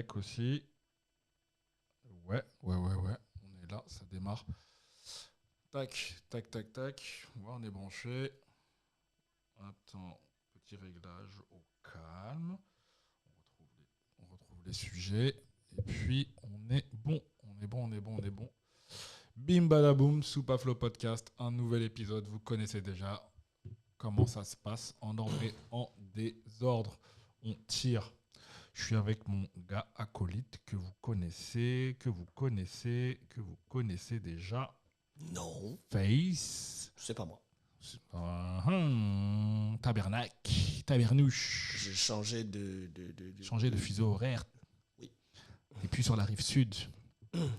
check aussi. Ouais. On est là, ça démarre. Tac. Ouais, on est branché. Attends, petit réglage au calme. On retrouve les sujets. Et puis, on est bon. Bim badaboum, Soupe à Flow Podcast. Un nouvel épisode. Vous connaissez déjà comment ça se passe. En ordre et en désordre. On tire. Je suis avec mon gars acolyte que vous connaissez déjà. Non. Face. C'est pas moi. Tabernouche. J'ai changé de Changer de fuseau horaire. Oui. Et puis sur la rive sud.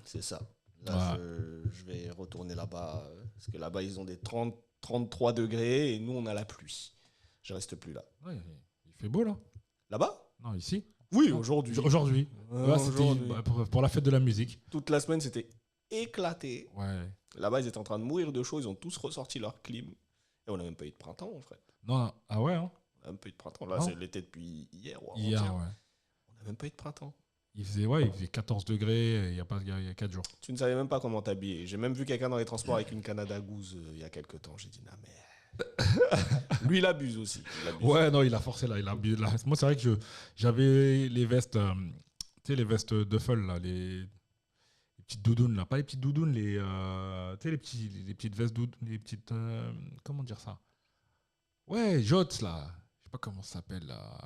C'est ça. Là, je vais retourner là-bas. Parce que là-bas, ils ont des 33 degrés et nous, on a la pluie. Je reste plus là. Ouais, il fait beau là. Là-bas ? Non, ici. Oui, Non. aujourd'hui. Aujourd'hui. Là, c'était Aujourd'hui. pour la fête de la musique. Toute la semaine, c'était éclaté. Ouais. Là-bas, ils étaient en train de mourir de chaud. Ils ont tous ressorti leur clim. Et on n'a même pas eu de printemps, en fait. Non, ah ouais, hein. On n'a même pas eu de printemps. Là, Non. c'est l'été depuis hier. Ou Hier, avant-hier. ouais. On n'a même pas eu de printemps. Il faisait 14 degrés il y a 4 jours. Tu ne savais même pas comment t'habiller. J'ai même vu quelqu'un dans les transports avec une Canada Goose il y a quelques temps. J'ai dit, non, mais. Lui, il abuse aussi. Ouais, non, il a forcé là. Moi, c'est vrai que j'avais les vestes, tu sais, les vestes Duffel, là, les petites doudounes, là. Pas les petites doudounes, tu sais, les petites vestes doudounes, les petites. Comment dire ça? Ouais, jottes, là. Je sais pas comment ça s'appelle, là.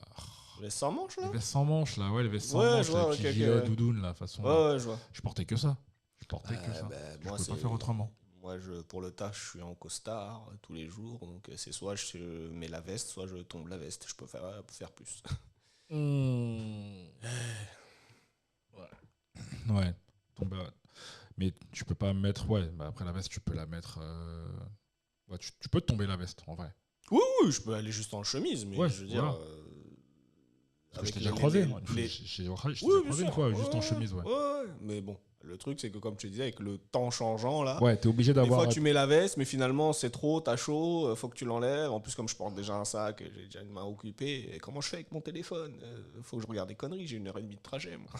Les sans manches, là? Les vestes sans manches, là. Ouais, les vestes sans Ouais, manches, je vois, les petits ok, gilets ouais. doudounes, là, façon. Ouais, je vois. Je portais que ça. Je moi, peux pas faire autrement. Moi, pour le taf, je suis en costard tous les jours. Donc, c'est soit je mets la veste, soit je tombe la veste. Je peux faire plus. Ouais. Mais tu peux pas mettre. Ouais, bah après la veste, tu peux la mettre. Ouais, tu peux tomber la veste, en vrai. Oui, je peux aller juste en chemise, mais Ouais, je veux dire. voilà. Parce que je t'ai déjà les- croisé. les- Moi. les- Je t'ai déjà croisé bien une sûr. fois, juste en chemise, ouais. Ouais, mais bon, le truc, c'est que comme je te disais, avec le temps changeant, là. Ouais, t'es obligé Des d'avoir. fois, tu mets la veste, mais finalement, c'est trop, t'as chaud, faut que tu l'enlèves. En plus, comme je porte déjà un sac, j'ai déjà une main occupée. Et comment je fais avec mon téléphone? Faut que je regarde des conneries, j'ai 1h30 de trajet, moi.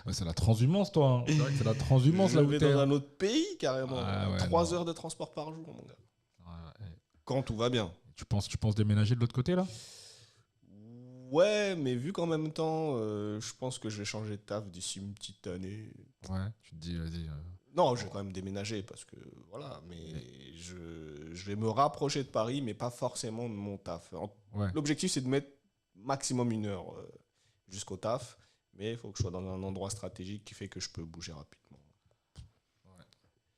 Ouais, c'est la transhumance, toi. Hein. C'est vrai que c'est la transhumance, Je là où vais t'es. dans un autre pays, carrément. Ah ouais, 3 non. heures de transport par jour, mon gars. Ouais. Quand tout va bien. Tu penses déménager de l'autre côté, là? Ouais, mais vu qu'en même temps, je pense que je vais changer de taf d'ici une petite année. Ouais, tu te dis, vas-y. Non, je vais quand même déménager parce que voilà, mais je vais me rapprocher de Paris, mais pas forcément de mon taf. Ouais. L'objectif, c'est de mettre maximum 1 heure jusqu'au taf, mais il faut que je sois dans un endroit stratégique qui fait que je peux bouger rapidement.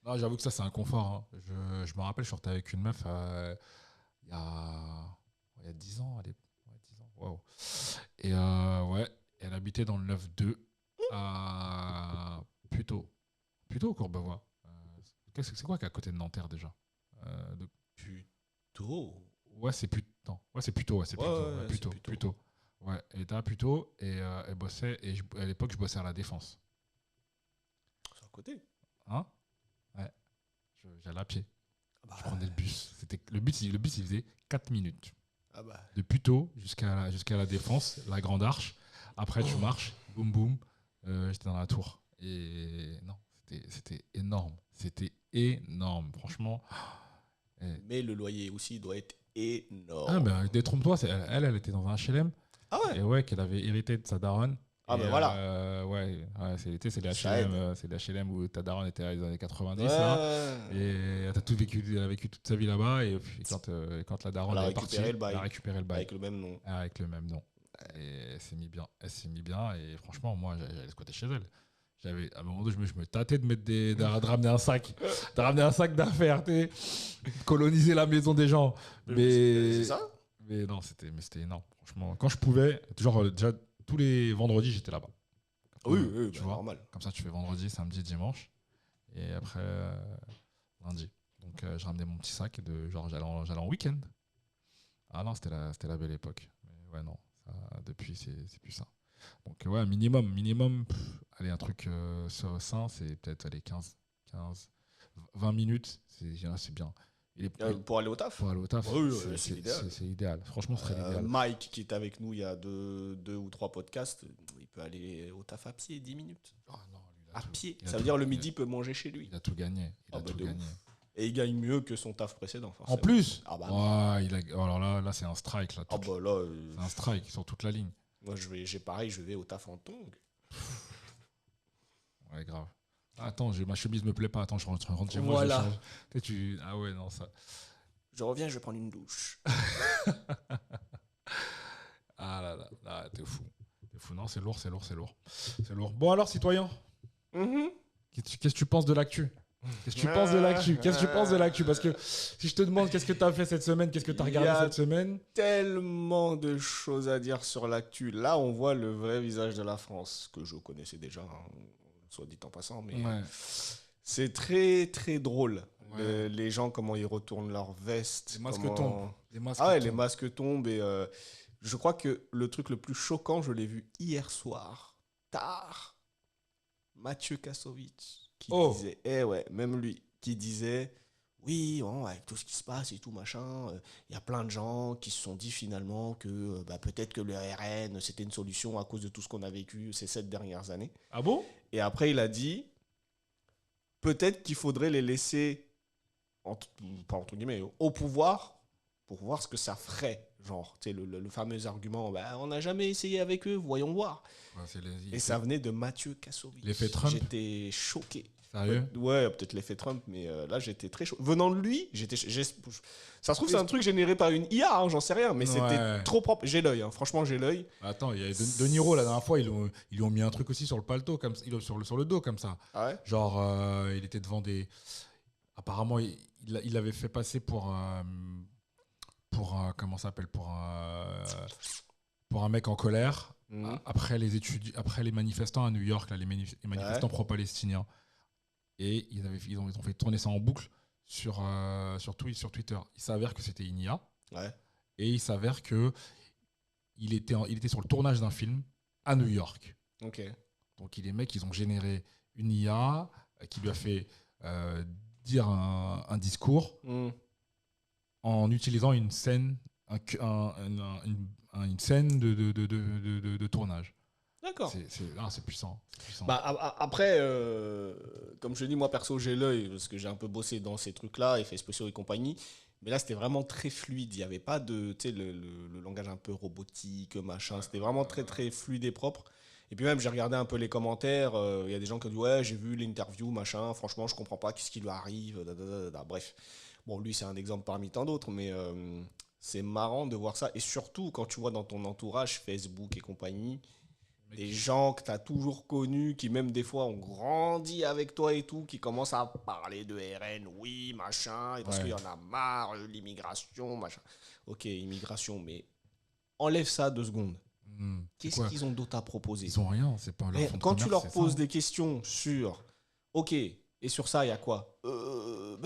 Non, j'avoue que ça, c'est un confort. Hein. Je me rappelle, je sortais avec une meuf il y a 10 ans. Ouais, 10 ans. Waouh. Et ouais, elle habitait dans le 9-2 à Puteaux au Courbevoie. C'est quoi qu'à côté de Nanterre déjà Plutôt. Ouais, c'est Puteaux. Ouais, c'est Puteaux. Ouais, c'est Puteaux. Ouais, Ouais, c'est Puteaux. Puteaux. Puteaux. Ouais, elle était à Puteaux et elle bossait. Et à l'époque, je bossais à La Défense. C'est à côté. Hein? Ouais. J'allais à pied. Ah bah, Je prenais le bus. Le bus, il faisait 4 minutes. ah bah. De Puteaux jusqu'à la Défense, la Grande Arche. Après, tu marches, boum boum. J'étais dans la tour. Et non, c'était énorme. C'était énorme, franchement. Mais le loyer aussi doit être énorme. Ah, ben, détrompe-toi, elle était dans un HLM. Ah ouais. Et ouais, qu'elle avait hérité de sa daronne. Ah Et, ben voilà. Ouais, c'est les Ça HLM, c'est les HLM où ta daronne était dans les années 90. Ouais. Là. Et elle a vécu toute sa vie là-bas. Et puis quand la daronne est partie, elle a récupéré le bail. Avec le même nom. Avec le même nom. Et elle s'est mis bien. Et franchement, moi, j'allais squatter chez elle. À un moment donné, je me tâtais de ramener un sac. De ramener un sac d'affaires, de coloniser la maison des gens. C'est ça? Mais non, c'était énorme. Franchement, quand je pouvais, genre, déjà, tous les vendredis, j'étais là-bas. Oui, tu vois, normal. Comme ça, tu fais vendredi, samedi, dimanche. Et après, lundi. Donc, je ramenais mon petit sac. J'allais en week-end. Ah non, c'était la belle époque. Mais ouais, non. Depuis, c'est plus ça. Donc, ouais, minimum, allez, un truc sain, c'est peut-être 15, 20 minutes, c'est bien. Pour aller au taf? Pour aller au taf, Oui, c'est idéal. C'est idéal. Franchement, ce serait l'idéal. Mike, qui est avec nous il y a deux ou trois podcasts, il peut aller au taf à pied 10 minutes. Ah non, lui, il a À tout- pied. il a Ça veut tout- dire le il a- midi peut manger chez lui. Il a tout gagné. Il Ah a bah, tout de gagné. Et il gagne mieux que son taf précédent, En forcément. plus, Ah bah, alors là, c'est un strike. Là, ah bah là, c'est un strike sur toute la ligne. moi j'ai pareil, je vais au taf en tongs. Ouais, grave. Attends, ma chemise me plaît pas. Attends, je rentre chez moi. Voilà. Je change. Ah ouais, non, ça. Je reviens, je vais prendre une douche. Ah là, t'es fou. T'es fou. Non, c'est lourd, c'est lourd, c'est lourd. C'est lourd. Bon, alors, citoyen, Mhm. qu'est-ce que tu penses de l'actu? Qu'est-ce que tu penses de l'actu? Qu'est-ce que tu penses de l'actu? Parce que si je te demande qu'est-ce que tu as fait cette semaine, qu'est-ce que tu as regardé cette semaine? Tellement de choses à dire sur l'actu. Là, on voit le vrai visage de la France, que je connaissais déjà, hein, soit dit en passant, mais Ouais. c'est très très drôle. Ouais. Les gens, comment ils retournent leur veste. Les masques comment- tombent. Les masques Ah ouais, les tombent. masques tombent. Et je crois que le truc le plus choquant, je l'ai vu hier soir, tard. Mathieu Kassovitz, qui Oh. disait, ouais, même lui, qui disait, oui, bon, avec tout ce qui se passe et tout, machin, il y a plein de gens qui se sont dit finalement que peut-être que le RN, c'était une solution à cause de tout ce qu'on a vécu ces 7 dernières années. Ah bon? Et après, il a dit, peut-être qu'il faudrait les laisser, pas entre guillemets, au pouvoir pour voir ce que ça ferait. Genre, tu sais, le fameux argument, on n'a jamais essayé avec eux, voyons voir. Ouais, c'est Et ça venait de Mathieu Kassovitz. L'effet Trump? J'étais choqué. Sérieux? Ouais, peut-être l'effet Trump, mais là, j'étais très chaud. Venant de lui, ça se trouve, c'est un truc généré par une IA, hein, j'en sais rien, mais Ouais. c'était trop propre. J'ai l'œil, hein, franchement, j'ai l'œil. Attends, il y a De Niro la dernière fois, ils lui ont mis un truc aussi sur le paletot, sur le dos, comme ça. Ah ouais. Genre, il était devant des. Apparemment, il avait fait passer comment ça s'appelle, pour un mec en colère. Mhm. Après les manifestants à New York, là, les manifestants pro-palestiniens. Et ils ont fait tourner ça en boucle sur Twitter. Il s'avère que c'était une IA. Ouais. Et il s'avère que il était sur le tournage d'un film à New York. Ok. Donc les mecs, ils ont généré une IA qui lui a fait dire un discours Mhm. en utilisant une scène, une scène de tournage. D'accord. C'est puissant. C'est puissant. Bah, après, comme je dis, moi perso, j'ai l'œil parce que j'ai un peu bossé dans ces trucs-là, effets spéciaux et compagnie. Mais là, c'était vraiment très fluide. Il n'y avait pas de, tu sais, le langage un peu robotique, machin. C'était vraiment très, très fluide et propre. Et puis même, j'ai regardé un peu les commentaires. Il y a des gens qui ont dit, ouais, j'ai vu l'interview, machin. Franchement, je comprends pas qu'est-ce qui lui arrive. Bref. Bon, lui, c'est un exemple parmi tant d'autres, mais c'est marrant de voir ça. Et surtout, quand tu vois dans ton entourage, Facebook et compagnie, des gens que tu as toujours connus, qui même des fois ont grandi avec toi et tout, qui commencent à parler de RN, oui, machin, et parce Ouais. qu'il y en a marre, l'immigration, machin. Ok, immigration, mais enlève ça 2 secondes. C'est Qu'est-ce quoi? qu'ils ont d'autre à proposer? Ils ont rien, c'est pas leur Mais fonds de quand tu commerce, leur c'est poses ça. des questions sur, ok, et sur ça, il y a quoi?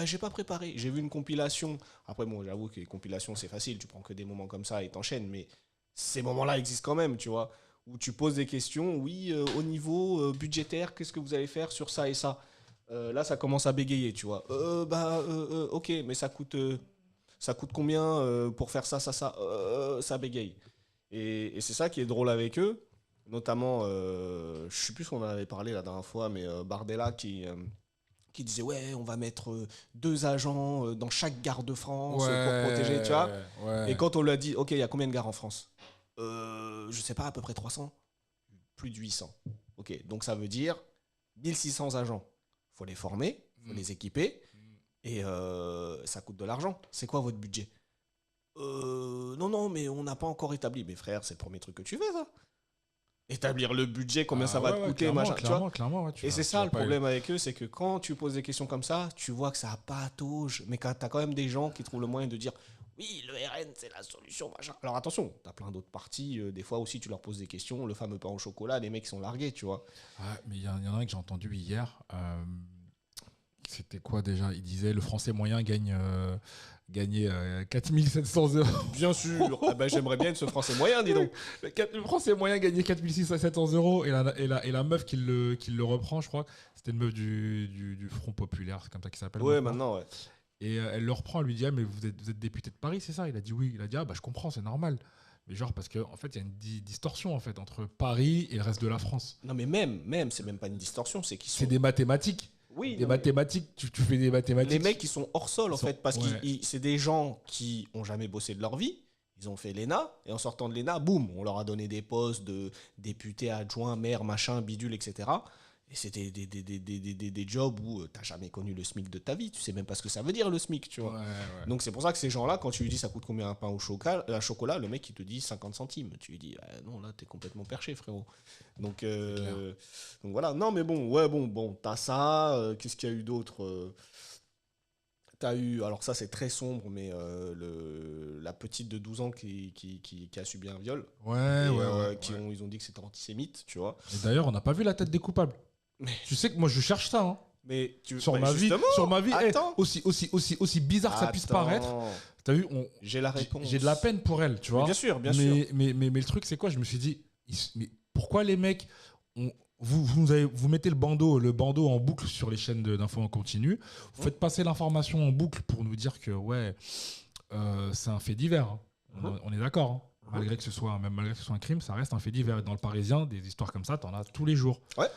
J'ai pas préparé. J'ai vu une compilation. Après, bon, j'avoue que les compilations, c'est facile. Tu prends que des moments comme ça et t'enchaînes. Mais ces moments-là existent quand même, tu vois. Où tu poses des questions. Oui, au niveau budgétaire, qu'est-ce que vous allez faire sur ça et ça? Là, ça commence à bégayer, tu vois. Ok, mais ça coûte combien pour faire ça, ça? Ça bégaye. Et c'est ça qui est drôle avec eux. Notamment, je sais plus si on en avait parlé la dernière fois, mais Bardella qui disait ouais, on va mettre 2 agents dans chaque gare de France pour protéger, tu vois. Ouais. Et quand on lui a dit, ok, il y a combien de gares en France? Je sais pas, à peu près 300. Plus de 800. Ok, donc ça veut dire 1600 agents. Faut les former, faut les équiper, et ça coûte de l'argent. C'est quoi votre budget? Non, mais on n'a pas encore établi. Mais frère, c'est le premier truc que tu fais, ça. Établir le budget, combien ça va te coûter, machin, tu vois. Clairement, ouais, Et c'est ça le problème avec eux, c'est que quand tu poses des questions comme ça, tu vois que ça patauge, mais quand t'as quand même des gens qui trouvent le moyen de dire oui, le RN c'est la solution, machin. Alors attention, t'as plein d'autres parties, des fois aussi tu leur poses des questions, le fameux pain au chocolat, les mecs sont largués, tu vois. Ah, mais il y en a un que j'ai entendu hier. C'était quoi déjà? Il disait le français moyen gagnait 4700 €. Bien sûr, j'aimerais bien être ce français moyen, dis donc. Le français moyen gagnait 4700 € et la meuf qui le reprend, je crois, c'était une meuf du Front Populaire, c'est comme ça qu'il s'appelle. Ouais, maintenant, ouais. Et elle le reprend, elle lui dit ah, mais vous êtes député de Paris, c'est ça? Il a dit oui. Il a dit ah bah je comprends, c'est normal. Mais genre, parce qu'en fait, il y a une distorsion en fait, entre Paris et le reste de la France. Non, mais même, c'est même pas une distorsion, c'est qu'ils sont. C'est des mathématiques. Oui, Des non, mais mathématiques, tu fais des mathématiques. les mecs, ils sont hors sol, en Ils sont- fait, parce que ouais. c'est des gens qui ont jamais bossé de leur vie. Ils ont fait l'ENA, et en sortant de l'ENA, boum, on leur a donné des postes de député, adjoint, maire, machin, bidule, etc. Et c'était des jobs où t'as jamais connu le SMIC de ta vie. Tu sais même pas ce que ça veut dire, le SMIC, tu vois. Ouais, ouais. Donc c'est pour ça que ces gens-là, quand tu lui dis ça coûte combien un pain au chocolat, le mec il te dit 50 centimes. Tu lui dis ah, non, là t'es complètement perché, frérot. Donc, donc voilà. Non mais bon, ouais, bon, t'as ça. Qu'est-ce qu'il y a eu d'autre T'as eu, alors ça c'est très sombre, mais la petite de 12 ans qui a subi un viol. Ouais, Et, ouais. ils ont dit que c'était antisémite, tu vois. Et d'ailleurs, on n'a pas vu la tête des coupables. Mais, Tu sais que moi, je cherche ça. Hein. mais Sur bah, ma vie, justement, sur ma vie, attends. aussi bizarre que ça puisse paraître. T'as vu, J'ai la réponse. j'ai de la peine pour elle, tu vois. Mais bien sûr, bien sûr. Mais le truc, c'est quoi? Je me suis dit, mais pourquoi les mecs, vous mettez le bandeau en boucle sur les chaînes d'infos en continu, vous faites passer l'information en boucle pour nous dire que ouais, c'est un fait divers. Hein. On est d'accord. Hein. Malgré que ce soit un crime, ça reste un fait divers. Et dans le Parisien, des histoires comme ça, t'en as tous les jours. Ouais.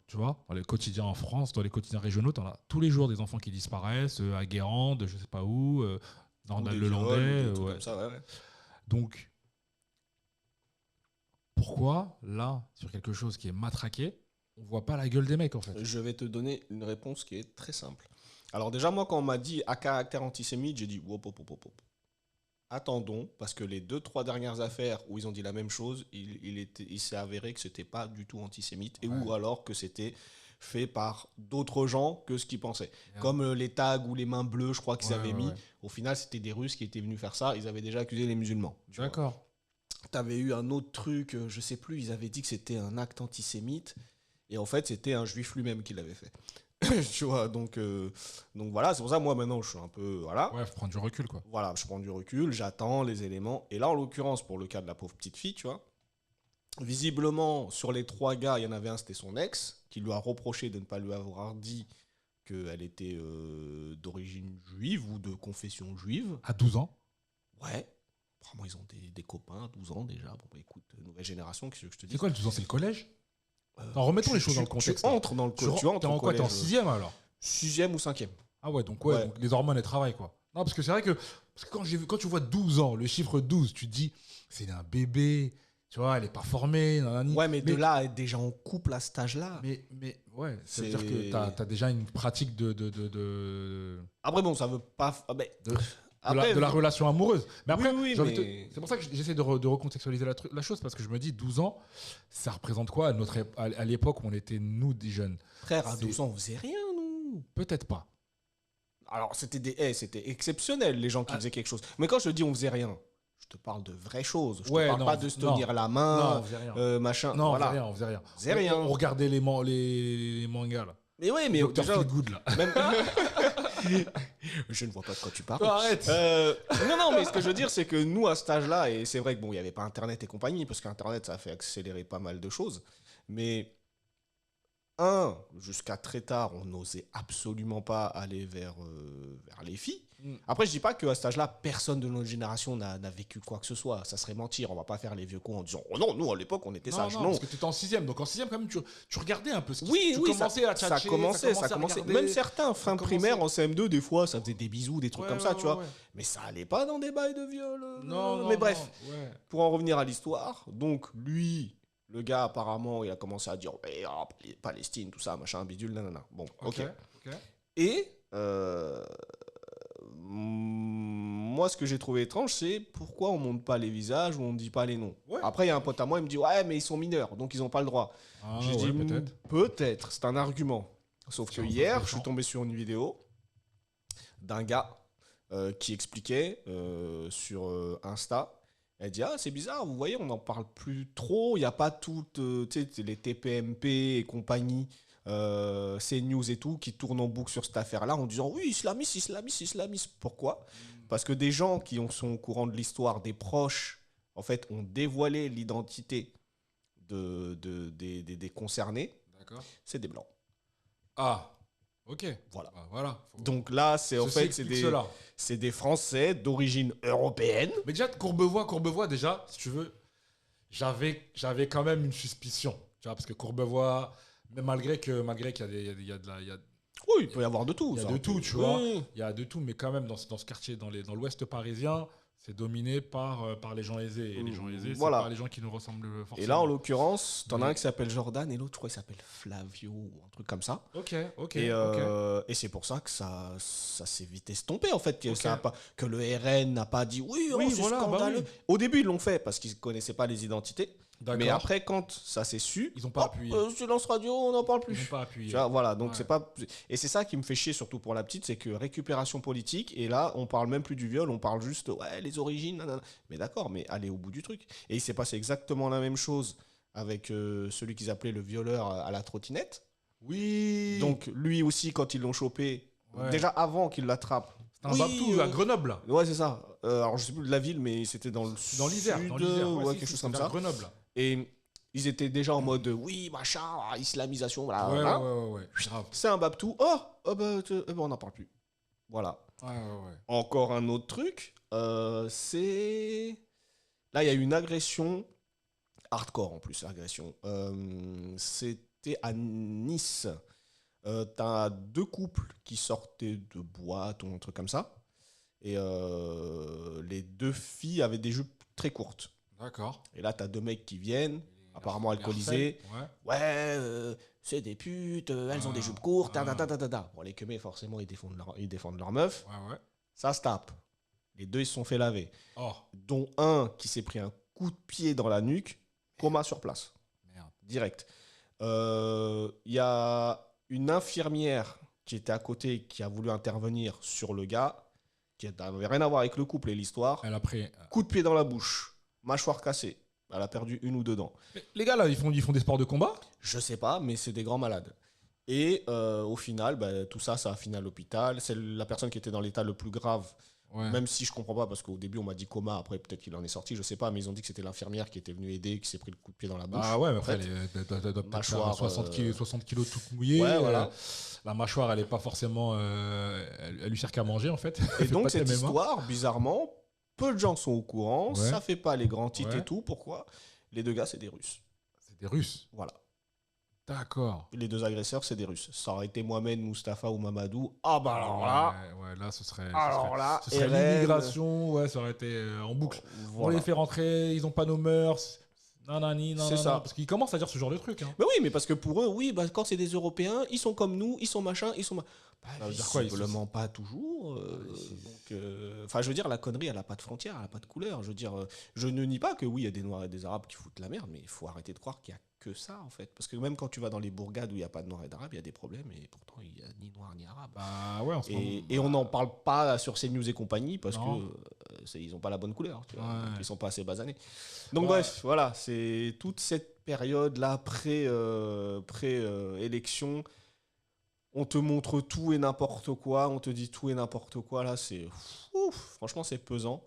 Tu vois, dans les quotidiens en France, dans les quotidiens régionaux, t'en as tous les jours des enfants qui disparaissent, à Guérande, je sais pas où, dans Ou des le viols, Landais. des trucs Ouais. comme ça, ouais. Donc, pourquoi, là, sur quelque chose qui est matraqué, on voit pas la gueule des mecs, en fait? Je vais te donner une réponse qui est très simple. Alors déjà, moi, quand on m'a dit à caractère antisémite, j'ai dit hop, hop, hop, hop, hop. Attendons, parce que les 2-3 dernières affaires où ils ont dit la même chose, il s'est avéré que c'était pas du tout antisémite, et ou alors que c'était fait par d'autres gens que ce qu'ils pensaient. Comme les tags ou les mains bleues, je crois qu'ils avaient mis. Au final, c'était des Russes qui étaient venus faire ça. Ils avaient déjà accusé les musulmans. D'accord. T'avais eu un autre truc, je sais plus, ils avaient dit que c'était un acte antisémite. Et en fait, c'était un juif lui-même qui l'avait fait. Tu vois, donc voilà, c'est pour ça, moi, maintenant, je suis un peu, voilà. Ouais, faut prendre du recul, quoi. Voilà, je prends du recul, j'attends les éléments. Et là, en l'occurrence, pour le cas de la pauvre petite fille, tu vois, visiblement, sur les 3 gars, il y en avait un, c'était son ex, qui lui a reproché de ne pas lui avoir dit qu'elle était d'origine juive ou de confession juive. À 12 ans? Ouais. Vraiment, ils ont des copains à 12 ans déjà. Bon, bah écoute, nouvelle génération, qu'est-ce que je te dis? C'est quoi, le 12 ans, c'est le collège? Alors, remettons les choses dans le contexte. Tu entres dans le collège. Tu entres en quoi? T'es en 6e alors? 6e ou 5e. Ah ouais, donc ouais, donc les hormones, elles travaillent, quoi. Non, parce que c'est vrai que, quand tu vois 12 ans, le chiffre 12, tu te dis, c'est un bébé, tu vois, elle est pas formée. Nanani. Ouais, mais de là à être déjà en couple à cet âge-là. Mais ouais, ça veut dire que t'as déjà une pratique Après, bon, ça veut pas. de la relation amoureuse. Mais après, oui, c'est pour ça que j'essaie de recontextualiser la chose, parce que je me dis, 12 ans, ça représente quoi à l'époque où on était, nous, des jeunes? Frère, à 12 ans, on faisait rien, nous. Peut-être pas. Alors, c'était exceptionnel, les gens qui faisaient quelque chose. Mais quand je te dis on faisait rien, je te parle de vraies choses. Je te parle pas de se tenir la main, non, on faisait rien. machin. Non, voilà. on faisait rien. On faisait rien. On regardait les mangas, là. Mais oui, mais Dr. déjà, Feelgood, là. même... Je ne vois pas de quoi tu parles. Arrête. Non, mais ce que je veux dire, c'est que nous, à cet âge-là, et c'est vrai que bon, il n'y avait pas Internet et compagnie, parce qu'Internet, ça a fait accélérer pas mal de choses. Mais, jusqu'à très tard, on n'osait absolument pas aller vers les filles. Après, je dis pas qu'à cet âge-là, personne de notre génération n'a vécu quoi que ce soit. Ça serait mentir. On va pas faire les vieux cons en disant « Oh non, nous, à l'époque, on était sages. » Non, parce que tu étais en 6e. Donc en 6e, quand même, tu regardais un peu ce qui Oui, commençais à tchatcher. ça commençait. regarder, Même certains, fin primaire, en CM2, des fois, ça faisait des bisous, des trucs comme ça, tu vois. Ouais. Mais ça allait pas dans des bails de viol. Non, mais bref, ouais. pour en revenir à l'histoire, donc lui, le gars, apparemment, il a commencé à dire ouais, Palestine, tout ça, machin, bidule, nanana. Bon, ok. Et moi, ce que j'ai trouvé étrange, c'est pourquoi on monte pas les visages ou on ne dit pas les noms. Ouais. Après, il y a un pote à moi, il me dit ouais, mais ils sont mineurs, donc ils n'ont pas le droit. J'ai dit peut-être, c'est un argument. Sauf que hier, je suis tombé sur une vidéo d'un gars qui expliquait sur Insta. Elle dit c'est bizarre, vous voyez, on n'en parle plus trop, il n'y a pas toutes les TPMP et compagnie. CNews et tout qui tournent en boucle sur cette affaire-là en disant oui, islamiste. Pourquoi ? Parce que des gens qui sont au courant de l'histoire, des proches, en fait, ont dévoilé l'identité des concernés. D'accord. C'est des blancs. Ah, ok. Voilà. Voilà. Donc là, c'est c'est des Français d'origine européenne. Mais déjà, Courbevoie, déjà, si tu veux, j'avais quand même une suspicion. Tu vois, parce que Courbevoie, mais malgré qu'il y a il y a de la, Oui, il peut y avoir de tout. il y a ça. de tout, tu vois. Oui. Il y a de tout, mais quand même, dans ce quartier, dans l'ouest parisien, c'est dominé par les gens aisés. Et les gens aisés, c'est Voilà. pas les gens qui nous ressemblent forcément. Et là, en l'occurrence, t'en as Mais- un qui s'appelle Jordan et l'autre, je crois, il s'appelle Flavio ou un truc comme ça. Ok. Et c'est pour ça que ça s'est vite estompé, en fait. Que, Ok. ça a pas, que le RN n'a pas dit oui, Oui, c'est voilà, bah scandaleux. oui. Au début, ils l'ont fait parce qu'ils ne connaissaient pas les identités. D'accord. Mais après, quand ça s'est su, Ils ont pas appuyé. Silence radio, on n'en parle plus. Ils n'ont pas appuyé. Tu vois, voilà, donc Ouais. c'est pas. Et c'est ça qui me fait chier, surtout pour la petite, c'est que récupération politique, et là, on parle même plus du viol, on parle juste, ouais, les origines, nanana. Mais d'accord, mais allez au bout du truc. Et il s'est passé exactement la même chose avec celui qu'ils appelaient le violeur à la trottinette. Oui. Donc, lui aussi, quand ils l'ont chopé, Ouais. déjà avant qu'il l'attrape. C'était un Babtou à Grenoble, là. Ouais, c'est ça. Alors, je sais plus de la ville, mais c'était dans le Dans l'Isère. sud, Dans l'Isère. ouais, Si, quelque si, chose c'était comme vers ça. Grenoble, là. Et ils étaient déjà en mode, oui, machin, islamisation, Ouais, voilà. ouais. Grave. C'est un Babtou. On n'en parle plus. Voilà. Ouais. Encore un autre truc, c'est... Là, il y a eu une agression, hardcore en plus, agression. C'était à Nice. T'as deux couples qui sortaient de boîte ou un truc comme ça. Et les deux filles avaient des jupes très courtes. D'accord. Et là, t'as deux mecs qui viennent, apparemment alcoolisés. Ouais. Ouais, c'est des putes, elles ont des jupes courtes, Bon, les queumés, forcément, ils défendent leur meuf. Ouais. Ça se tape. Les deux, ils se sont fait laver. Oh, Dont un qui s'est pris un coup de pied dans la nuque, coma sur place, merde. direct. Il y a une infirmière qui était à côté, qui a voulu intervenir sur le gars, qui n'avait rien à voir avec le couple et l'histoire. Elle a pris. Coup de pied dans la bouche, mâchoire cassée. Elle a perdu une ou deux dents. Mais les gars, là, ils font des sports de combat? Je sais pas, mais c'est des grands malades. Et au final, tout ça, ça a fini à l'hôpital. C'est la personne qui était dans l'état le plus grave. Ouais. Même si je comprends pas, parce qu'au début on m'a dit coma, après peut-être qu'il en est sorti, je sais pas, mais ils ont dit que c'était l'infirmière qui était venue aider, qui s'est pris le coup de pied dans la bouche. Ah ouais, mais en après, fait. elle doit peut-être Mâchoire, faire 60 kilos tout mouillé. Ouais, voilà. La mâchoire, elle est pas forcément. Elle lui sert qu'à manger, en fait. Et Elle fait donc pas de cette MMA. histoire, bizarrement, peu de gens sont au courant, Ouais. ça fait pas les grands titres Ouais. et tout. Pourquoi? Les deux gars, c'est des Russes. C'est des Russes. Voilà. D'accord. Les deux agresseurs, c'est des Russes. Ça aurait été Mohamed, Mustapha ou Mamadou. Ah bah alors là, Ouais, là, ce serait. alors là, Ce serait RN, l'immigration, ouais, ça aurait été en boucle. On voilà. les fait rentrer, ils ont pas nos mœurs. Nanani, C'est ça. Parce qu'ils commencent à dire ce genre de truc. Hein. Mais oui, mais parce que pour eux, oui, quand c'est des Européens, ils sont comme nous, ils sont machin, ils sont... Ça veut dire quoi, ils visiblement pas toujours. Enfin, je veux dire, la connerie, elle a pas de frontières, elle a pas de couleur. Je veux dire, je ne nie pas que oui, il y a des Noirs et des Arabes qui foutent la merde, mais il faut arrêter de croire qu'il y a que ça, en fait. Parce que même quand tu vas dans les bourgades où il n'y a pas de Noirs et d'Arabes, il y a des problèmes, et pourtant, il n'y a ni Noirs ni Arabes. Bah ouais, en ce moment. Et on n'en parle pas sur CNews et compagnie parce Non. que ils n'ont pas la bonne couleur. Tu vois, Ouais. donc ils sont pas assez basanés. Donc Ouais. bref, voilà, c'est toute cette période-là pré-élection. On te montre tout et n'importe quoi, on te dit tout et n'importe quoi. Là, c'est franchement, c'est pesant.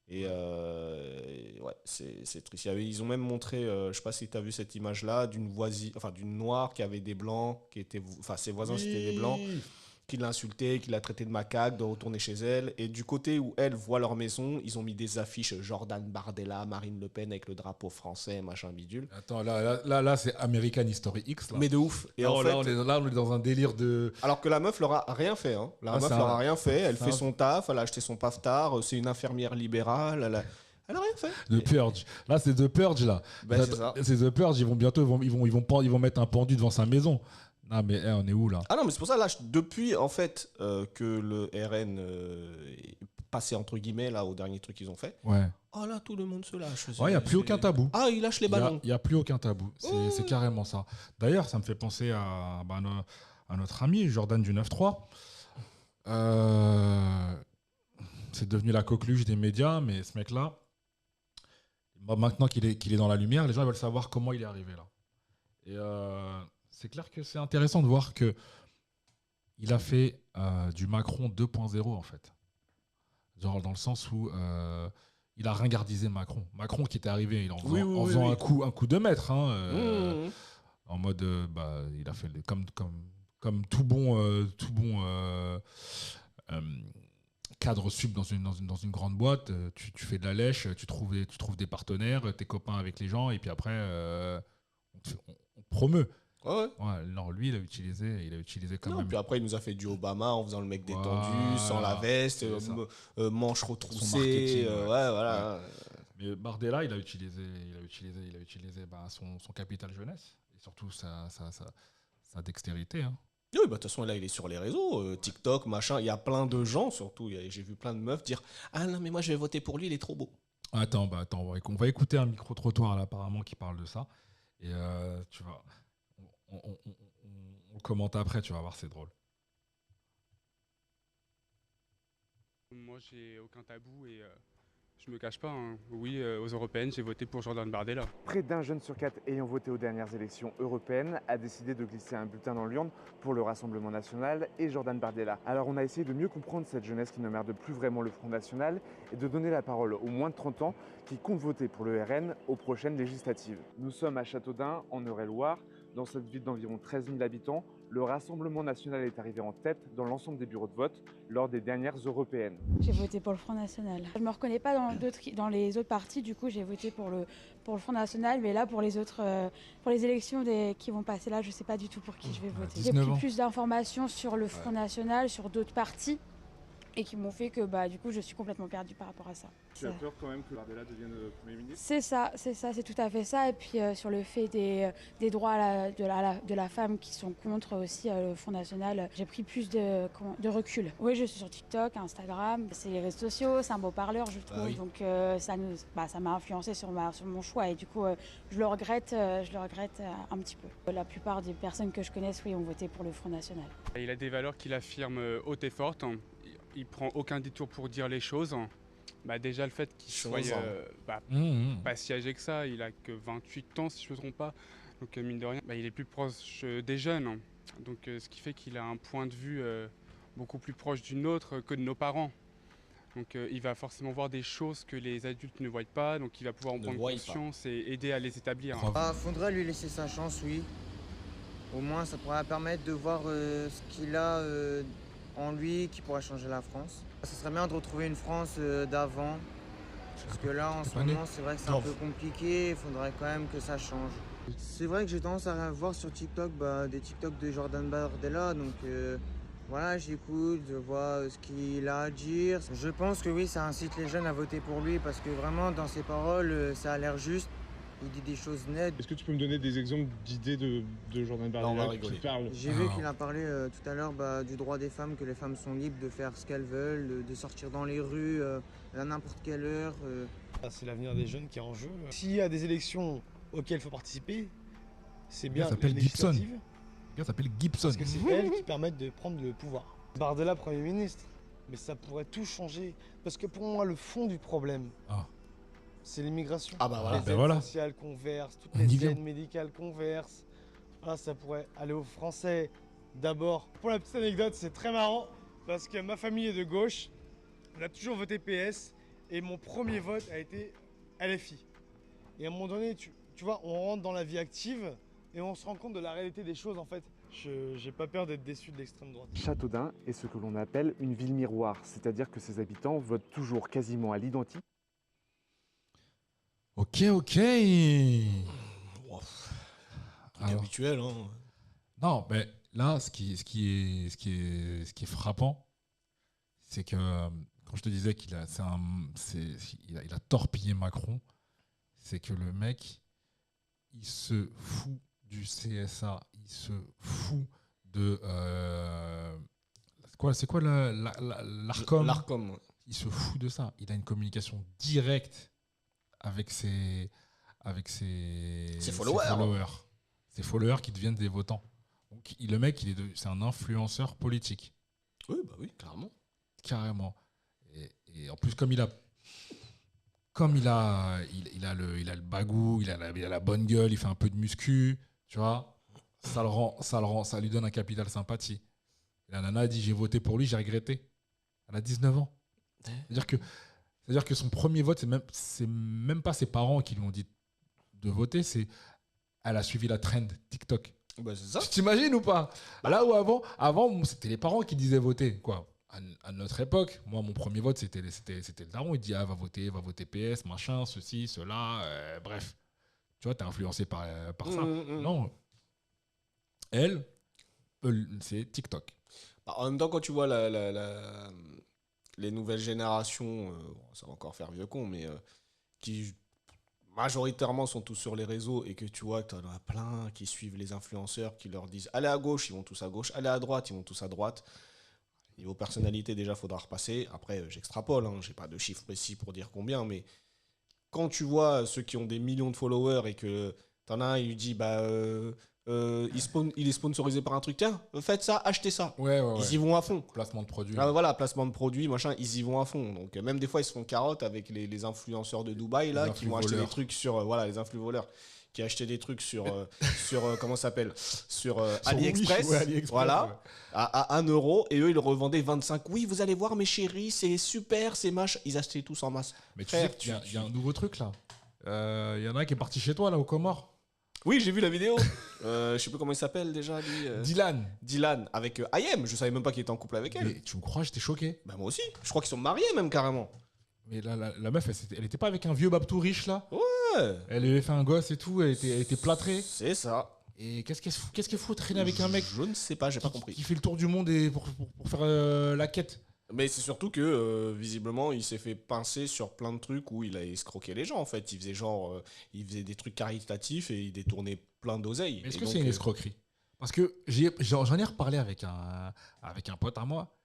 Et ouais, c'est triste. Ils ont même montré, je sais pas si tu as vu cette image-là, d'une noire qui avait des blancs, ses voisins c'était des blancs, qui l'insultaient, qui l'a traité de macaque, de retourner chez elle. Et du côté où elles voient leur maison, ils ont mis des affiches Jordan Bardella, Marine Le Pen avec le drapeau français, machin bidule. Attends, là c'est American History X. Là. Mais de ouf. Et là, en là, fait, on est dans un délire de. alors que la meuf leur a rien fait. Hein. La meuf leur a rien fait. Elle fait son taf, elle a acheté son paftard. C'est une infirmière libérale. Elle a rien fait. The Purge. Là, c'est The Purge, là. Ben, c'est ça. C'est The Purge. Ils vont mettre un pendu devant sa maison. Non, mais on est où, là? Ah non, mais c'est pour ça, là, depuis, en fait, que le RN est passé, entre guillemets, là, au dernier truc qu'ils ont fait. Ouais. Oh là, tout le monde se lâche. Ouais, il n'y a plus aucun tabou. Ah, il lâche les ballons. Il n'y a plus aucun tabou. C'est carrément ça. D'ailleurs, ça me fait penser à notre ami Jordan du 9-3. C'est devenu la coqueluche des médias, mais ce mec-là, maintenant qu'il est dans la lumière, les gens veulent savoir comment il est arrivé là. Et c'est clair que c'est intéressant de voir que il a fait du Macron 2.0 en fait. Genre dans le sens où il a ringardisé Macron. Macron qui était arrivé en faisant un coup de maître, hein, en mode il a fait comme tout bon cadre sup dans une grande boîte, tu fais de la lèche, tu trouves des partenaires, t'es copain avec les gens, et puis après, on te promeut. Ouais. Ouais, non, lui, il a utilisé quand Non, même puis après, il nous a fait du Obama en faisant le mec détendu, Voilà, sans la veste, c'est ça. manches Son retroussées. marketing, Ouais, ouais. voilà. Mais Bardella, il a utilisé son capital jeunesse et surtout sa dextérité. Hein. Oui, bah, de toute façon, là, il est sur les réseaux, TikTok, machin. Il y a plein de gens, surtout. J'ai vu plein de meufs dire ah non, mais moi, je vais voter pour lui, il est trop beau. Attends, on va écouter un micro-trottoir là, apparemment, qui parle de ça. Et tu vois, on commente après, tu vas voir, c'est drôle. Moi, j'ai aucun tabou et je me cache pas. Hein. Oui, aux européennes, j'ai voté pour Jordan Bardella. Près d'un jeune sur 4 ayant voté aux dernières élections européennes a décidé de glisser un bulletin dans l'urne pour le Rassemblement national et Jordan Bardella. Alors on a essayé de mieux comprendre cette jeunesse qui n'emmerde plus vraiment le Front national et de donner la parole aux moins de 30 ans qui comptent voter pour le RN aux prochaines législatives. Nous sommes à Châteaudun, en Eure-et-Loire. Dans cette ville d'environ 13 000 habitants, le Rassemblement national est arrivé en tête dans l'ensemble des bureaux de vote lors des dernières européennes. J'ai voté pour le Front national. Je ne me reconnais pas dans les autres partis, du coup j'ai voté pour le Front national, mais là pour les autres, pour les élections qui vont passer là, je ne sais pas du tout pour qui je vais voter. J'ai pris plus d'informations sur le Front national, sur d'autres partis, et qui m'ont fait que du coup je suis complètement perdue par rapport à ça. Tu as peur quand même que Bardella devienne Premier ministre ? C'est ça, c'est tout à fait ça. Et puis sur le fait des droits de la femme qui sont contre aussi le Front national, j'ai pris plus de recul. Oui, je suis sur TikTok, Instagram, c'est les réseaux sociaux, c'est un beau parleur je trouve. Oui. Donc ça m'a influencé sur mon choix et du coup je le regrette un petit peu. La plupart des personnes que je connaisse, oui, ont voté pour le Front national. Il a des valeurs qu'il affirme hautes et fortes. Il prend aucun détour pour dire les choses. Déjà le fait qu'il soit pas si âgé que ça, il a que 28 ans si je ne me trompe pas, donc mine de rien, il est plus proche des jeunes, donc ce qui fait qu'il a un point de vue beaucoup plus proche du nôtre que de nos parents. Donc il va forcément voir des choses que les adultes ne voient pas, donc il va pouvoir en prendre conscience et aider à les établir. Faudrait lui laisser sa chance, oui. Au moins ça pourrait permettre de voir ce qu'il a en lui qui pourrait changer la France. Ce serait bien de retrouver une France d'avant, parce que là en ce moment c'est vrai que c'est un peu compliqué, il faudrait quand même que ça change. C'est vrai que j'ai tendance à voir sur TikTok des TikTok de Jordan Bardella, donc voilà, j'écoute, je vois ce qu'il a à dire. Je pense que oui, ça incite les jeunes à voter pour lui, parce que vraiment dans ses paroles ça a l'air juste. Il dit des choses nettes. Est-ce que tu peux me donner des exemples d'idées de Jordan Bardella qui parle ? J'ai vu qu'il a parlé tout à l'heure du droit des femmes, que les femmes sont libres de faire ce qu'elles veulent, de sortir dans les rues à n'importe quelle heure. C'est l'avenir des jeunes qui est en jeu. S'il y a des élections auxquelles il faut participer, c'est bien les législatives. Le gars s'appelle Gibson. Parce que c'est elles qui permettent de prendre le pouvoir. Bardella, Premier ministre, mais ça pourrait tout changer. Parce que pour moi, le fond du problème, c'est l'immigration. Les aides sociales qu'on verse, toutes les aides médicales qu'on verse. Voilà, ça pourrait aller aux Français d'abord. Pour la petite anecdote, c'est très marrant parce que ma famille est de gauche. On a toujours voté PS et mon premier vote a été LFI. Et à un moment donné, tu vois, on rentre dans la vie active et on se rend compte de la réalité des choses en fait. J'ai pas peur d'être déçu de l'extrême droite. Châteaudun est ce que l'on appelle une ville miroir, c'est-à-dire que ses habitants votent toujours quasiment à l'identique. Ok. Habituel, hein. Non, mais là, ce qui est frappant, c'est que quand je te disais qu'il a, il a torpillé Macron, c'est que le mec, il se fout du CSA, il se fout de c'est quoi l'Arcom. L'Arcom. Il se fout de ça. Il a une communication directe avec ses followers. Ses followers qui deviennent des votants. Donc le mec, c'est un influenceur politique. Oui, clairement. Carrément. Et en plus, comme il a le bagou, il a la bonne gueule, il fait un peu de muscu, tu vois, ça lui donne un capital sympathie. Et la nana a dit j'ai voté pour lui, j'ai regretté. Elle a 19 ans. C'est-à-dire que son premier vote, c'est même pas ses parents qui lui ont dit de voter, elle a suivi la trend TikTok. C'est ça. Tu t'imagines ou pas? Là où avant, c'était les parents qui disaient voter, quoi. à notre époque, moi, mon premier vote, c'était le daron. Il dit, va voter PS, machin, ceci, cela, bref. Tu vois, t'es influencé par ça. Non. Elle, c'est TikTok. En même temps, quand tu vois les nouvelles générations, ça va encore faire vieux con, mais qui majoritairement sont tous sur les réseaux et que tu vois que tu en as plein qui suivent les influenceurs qui leur disent allez à gauche, ils vont tous à gauche, allez à droite, ils vont tous à droite. Niveau personnalité, déjà, il faudra repasser. Après, j'extrapole, je n'ai pas de chiffre précis pour dire combien, mais quand tu vois ceux qui ont des millions de followers et que tu en as un, il lui dit il est sponsorisé par un truc, tiens, faites ça, achetez ça. Ils y vont à fond. Placement de produit. Voilà, placement de produit, machin, ils y vont à fond. Donc même des fois, ils se font carotte avec les influenceurs de Dubaï là, qui vont acheter des trucs sur les influx voleurs, qui achetaient des trucs sur comment ça s'appelle, sur AliExpress, voilà, à 1 euro, et eux ils le revendaient 25. Oui, vous allez voir mes chéris, c'est super, c'est machin. Ils achetaient tous en masse. Mais tu sais qu'il y a un nouveau truc là. Il y en a un qui est parti chez toi là aux Comores. Oui, j'ai vu la vidéo. Je sais plus comment il s'appelle déjà, lui. Dylan, avec Ayem. Je savais même pas qu'il était en couple avec elle. Mais tu me crois, j'étais choqué. Bah moi aussi. Je crois qu'ils sont mariés même carrément. Mais la meuf, elle était pas avec un vieux babtou riche là? Ouais. Elle avait fait un gosse et tout, elle était plâtrée. C'est ça. Et qu'est-ce qu'elle fout traîner avec un mec? Je ne sais pas, j'ai pas compris. Qui fait le tour du monde pour faire la quête. Mais c'est surtout que, visiblement, il s'est fait pincer sur plein de trucs où il a escroqué les gens, en fait. Il faisait des trucs caritatifs et il détournait plein d'oseilles. Est-ce que c'est une escroquerie? Parce que j'en ai reparlé avec un pote à moi,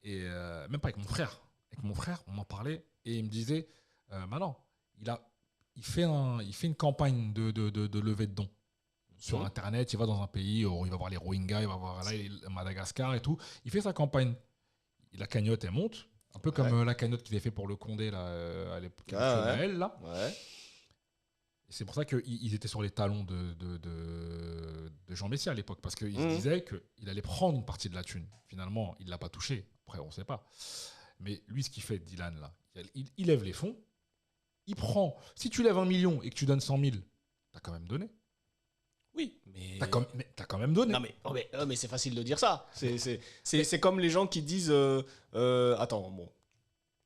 et même pas avec mon frère. Avec mon frère, on en parlait, et il me disait, non, il fait une campagne de levée de dons. Sur Internet, il va dans un pays, il va voir les Rohingyas, il va voir Madagascar et tout. Il fait sa campagne. La cagnotte, elle monte, un peu comme la cagnotte qu'ils avaient fait pour le Condé là, à l'époque Naël, là. Ouais. Et c'est pour ça qu'ils étaient sur les talons de Jean Messia à l'époque, parce qu'il se disait qu'il allait prendre une partie de la thune. Finalement, il ne l'a pas touché. Après, on ne sait pas. Mais lui, ce qu'il fait, Dylan, là, il lève les fonds, il prend. Si tu lèves 1 million et que tu donnes 100 000, tu as quand même donné. Oui, mais... T'as quand même donné. Non, mais c'est facile de dire ça. C'est comme les gens qui disent... attends, bon,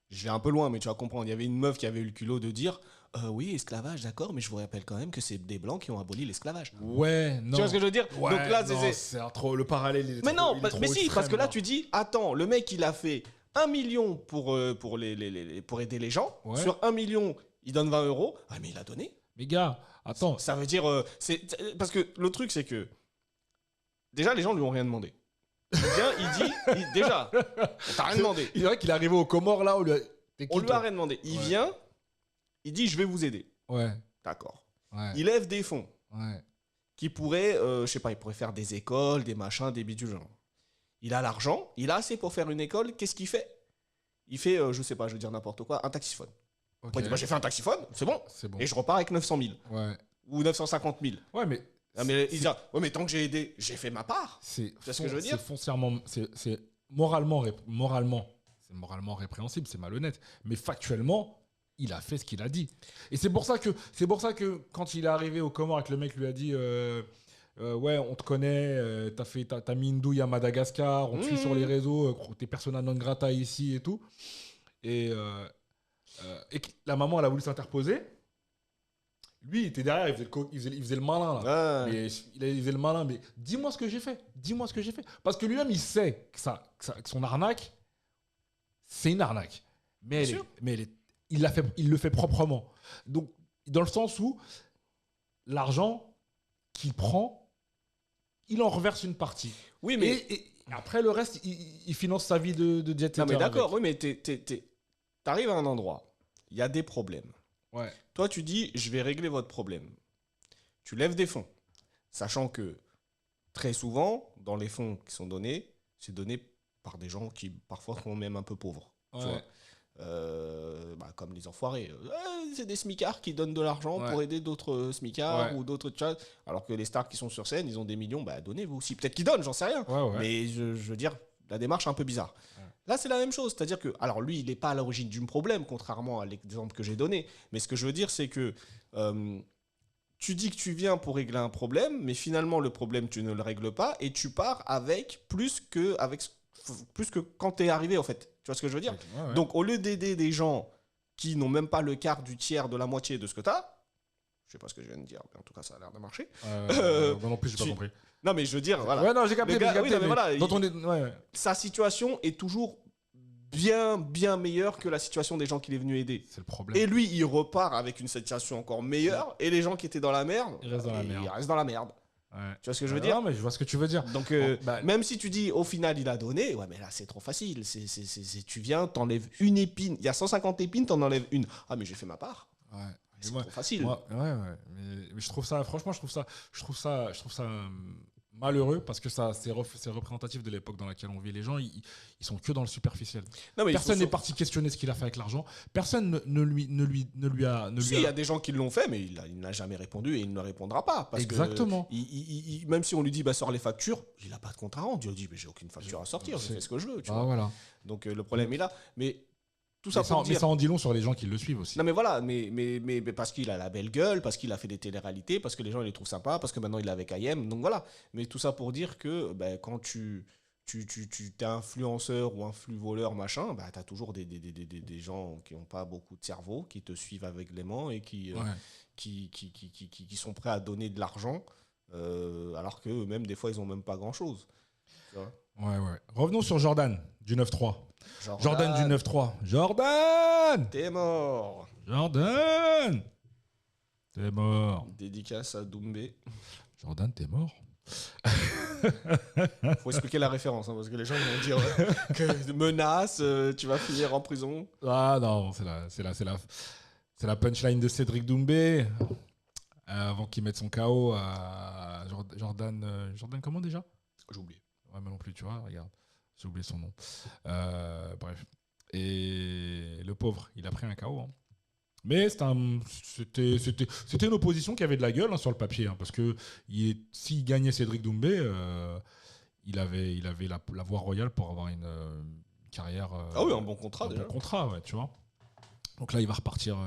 je vais un peu loin, mais tu vas comprendre. Il y avait une meuf qui avait eu le culot de dire... oui, esclavage, d'accord, mais je vous rappelle quand même que c'est des Blancs qui ont aboli l'esclavage. Ouais, non. Tu vois ce que je veux dire? Ouais, donc là, c'est trop... Le parallèle, il est mais trop... non, mais si, parce que là, tu dis... Attends, le mec, il a fait 1 million pour aider les gens. Ouais. Sur 1 million, il donne 20 euros. Ah, mais il a donné. Mais gars... Attends. Ça veut dire... parce que le truc, c'est que... Déjà, les gens lui ont rien demandé. Il vient, déjà, on t'a rien demandé. Il dirait qu'il est arrivé aux Comores, là, on lui a rien demandé. Il vient, il dit, je vais vous aider. Ouais. D'accord. Ouais. Il lève des fonds. Ouais. Qui pourraient, je sais pas, il pourrait faire des écoles, des machins, des bidules. Il a l'argent, il a assez pour faire une école. Qu'est-ce qu'il fait? Il fait, je sais pas, je veux dire n'importe quoi, un taxiphone. Okay. Il dit, j'ai fait un taxiphone, c'est bon. Et je repars avec 900 000. Ouais. Ou 950 000. Ouais, mais... il dit, mais tant que j'ai aidé, j'ai fait ma part. C'est ce que je veux dire. C'est foncièrement... C'est moralement répréhensible, c'est malhonnête. Mais factuellement, il a fait ce qu'il a dit. Et c'est pour ça que quand il est arrivé au Comores et que le mec lui a dit... ouais, on te connaît, t'as mis une douille à Madagascar, on te suit sur les réseaux, t'es persona non grata ici et tout. Et que la maman, elle a voulu s'interposer. Lui, il était derrière, il faisait le malin. Là. Ouais. Mais il faisait le malin, mais dis-moi ce que j'ai fait. Dis-moi ce que j'ai fait. Parce que lui-même, il sait que son arnaque, c'est une arnaque. Mais il le fait proprement. Donc, dans le sens où l'argent qu'il prend, il en reverse une partie. Oui, mais... Et après, le reste, il finance sa vie de jet setter. Non, mais d'accord, oui, mais t'arrives à un endroit, il y a des problèmes. Ouais. Toi, tu dis, je vais régler votre problème. Tu lèves des fonds, sachant que très souvent, dans les fonds qui sont donnés, c'est donné par des gens qui parfois sont même un peu pauvres. Ouais. Tu vois, comme les enfoirés. C'est des smicards qui donnent de l'argent pour aider d'autres smicards ou d'autres chats. Alors que les stars qui sont sur scène, ils ont des millions, donnez-vous aussi. Peut-être qu'ils donnent, j'en sais rien. Mais je veux dire, la démarche est un peu bizarre. Là, c'est la même chose. C'est-à-dire que, alors lui, il n'est pas à l'origine du problème, contrairement à l'exemple que j'ai donné. Mais ce que je veux dire, c'est que tu dis que tu viens pour régler un problème, mais finalement, le problème, tu ne le règles pas et tu pars avec plus qu'avec plus que quand t'es arrivé, en fait. Tu vois ce que je veux dire ? Donc, au lieu d'aider des gens qui n'ont même pas le quart, du tiers, de la moitié de ce que t'as, je sais pas ce que je viens de dire, mais en tout cas, ça a l'air de marcher. Moi non plus, j'ai pas compris. Non, mais je veux dire, voilà. Ouais, non, j'ai capté. Sa situation est toujours bien meilleure que la situation des gens qu'il est venu aider. C'est le problème. Et lui, il repart avec une situation encore meilleure, et les gens qui étaient dans la merde, ils restent dans la merde. Ouais. Tu vois ce que je veux dire ? Non, mais je vois ce que tu veux dire. Donc, même si tu dis au final il a donné, ouais, mais là c'est trop facile. Tu viens, t'enlèves une épine. Il y a 150 épines, t'en enlèves une. Ah, mais j'ai fait ma part. Ouais. C'est trop facile. Mais je trouve ça, franchement, je trouve ça malheureux parce que ça, c'est représentatif de l'époque dans laquelle on vit. Les gens, ils sont que dans le superficiel. Personne n'est parti questionner ce qu'il a fait avec l'argent. Personne ne lui a. Il y a des gens qui l'ont fait, mais il n'a jamais répondu et il ne répondra pas. Parce Exactement. Que même si on lui dit sors les factures, il n'a pas de compte à rendre. Il dit mais j'ai aucune facture à sortir, je fais ce que je veux. Tu vois. Voilà. Donc le problème est là. Mais tout ça pour dire... Mais ça en dit long sur les gens qui le suivent aussi. Non mais voilà, mais parce qu'il a la belle gueule, parce qu'il a fait des téléréalités, parce que les gens ils les trouvent sympas, parce que maintenant il est avec IM, donc voilà. Mais tout ça pour dire que quand tu es influenceur ou influ-voleur, machin, tu as toujours des gens qui n'ont pas beaucoup de cerveau, qui te suivent aveuglément et qui sont prêts à donner de l'argent, alors qu'eux-mêmes, des fois, ils n'ont même pas grand-chose. Ouais. Revenons sur Jordan, du 9-3. Jordan du 9-3. Jordan ! T'es mort. Jordan ! T'es mort. Dédicace à Doumbé. Jordan, t'es mort. Faut expliquer la référence, parce que les gens vont dire que menace, tu vas finir en prison. Ah non, c'est la punchline de Cédric Doumbé. Avant qu'il mette son KO à Jordan. Jordan, comment déjà ? J'ai oublié. Ouais, mais non plus, tu vois, regarde. J'ai oublié son nom. Bref. Et le pauvre, il a pris un KO. Hein. Mais c'était une opposition qui avait de la gueule sur le papier. Parce que s'il gagnait Cédric Doumbé, il avait la voie royale pour avoir une carrière. Ah oui, un bon contrat déjà. Un bon contrat, ouais, tu vois. Donc là, il va repartir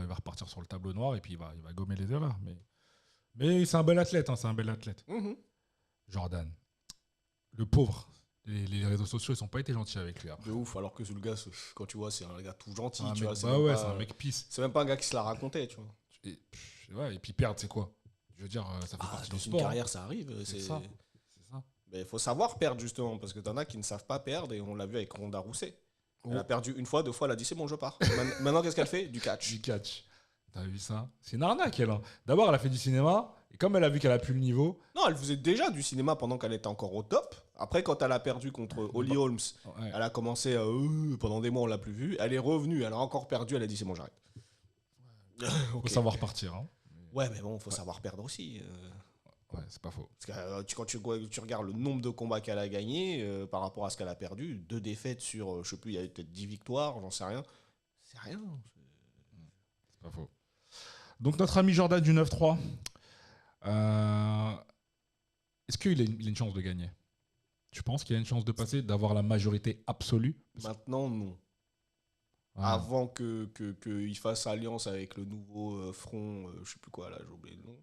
sur le tableau noir et puis il va gommer les erreurs. Mais c'est un bel athlète. Hein, c'est un bel athlète. Mm-hmm. Jordan. Le pauvre. Les réseaux sociaux, ils n'ont pas été gentils avec lui après. De ouf, alors que le gars, quand tu vois, c'est un gars tout gentil. Tu vois, c'est un mec pisse. C'est même pas un gars qui se la racontait, tu vois. Et puis perdre, c'est quoi ? Je veux dire, ça fait partie du sport. Dans une carrière, ça arrive. C'est ça. Mais il faut savoir perdre, justement, parce que t'en as qui ne savent pas perdre, et on l'a vu avec Ronda Rousset. Elle a perdu une fois, 2 fois, elle a dit c'est bon, je pars. Maintenant, qu'est-ce qu'elle fait ? Du catch. Du catch. T'as vu ça ? C'est une arnaque, elle. D'abord, elle a fait du cinéma. Et comme elle a vu qu'elle a plus le niveau... Non, elle faisait déjà du cinéma pendant qu'elle était encore au top. Après, quand elle a perdu contre Holly Holmes, elle a commencé à... pendant des mois, on l'a plus vue. Elle est revenue, elle a encore perdu, elle a dit c'est bon, j'arrête. Faut savoir partir. Hein. Ouais, mais bon, faut savoir perdre aussi. Ouais, c'est pas faux. Parce que quand tu regardes le nombre de combats qu'elle a gagnés par rapport à ce qu'elle a perdu, 2 défaites sur, je sais plus, il y a peut-être 10 victoires, j'en sais rien. C'est rien. C'est pas faux. Donc notre ami Jordan du 9-3... est-ce qu'il a une chance de gagner ? Tu penses qu'il a une chance de passer, d'avoir la majorité absolue ? Maintenant, non. Avant qu'il fasse alliance avec le nouveau front, je sais plus quoi là, j'ai oublié le nom,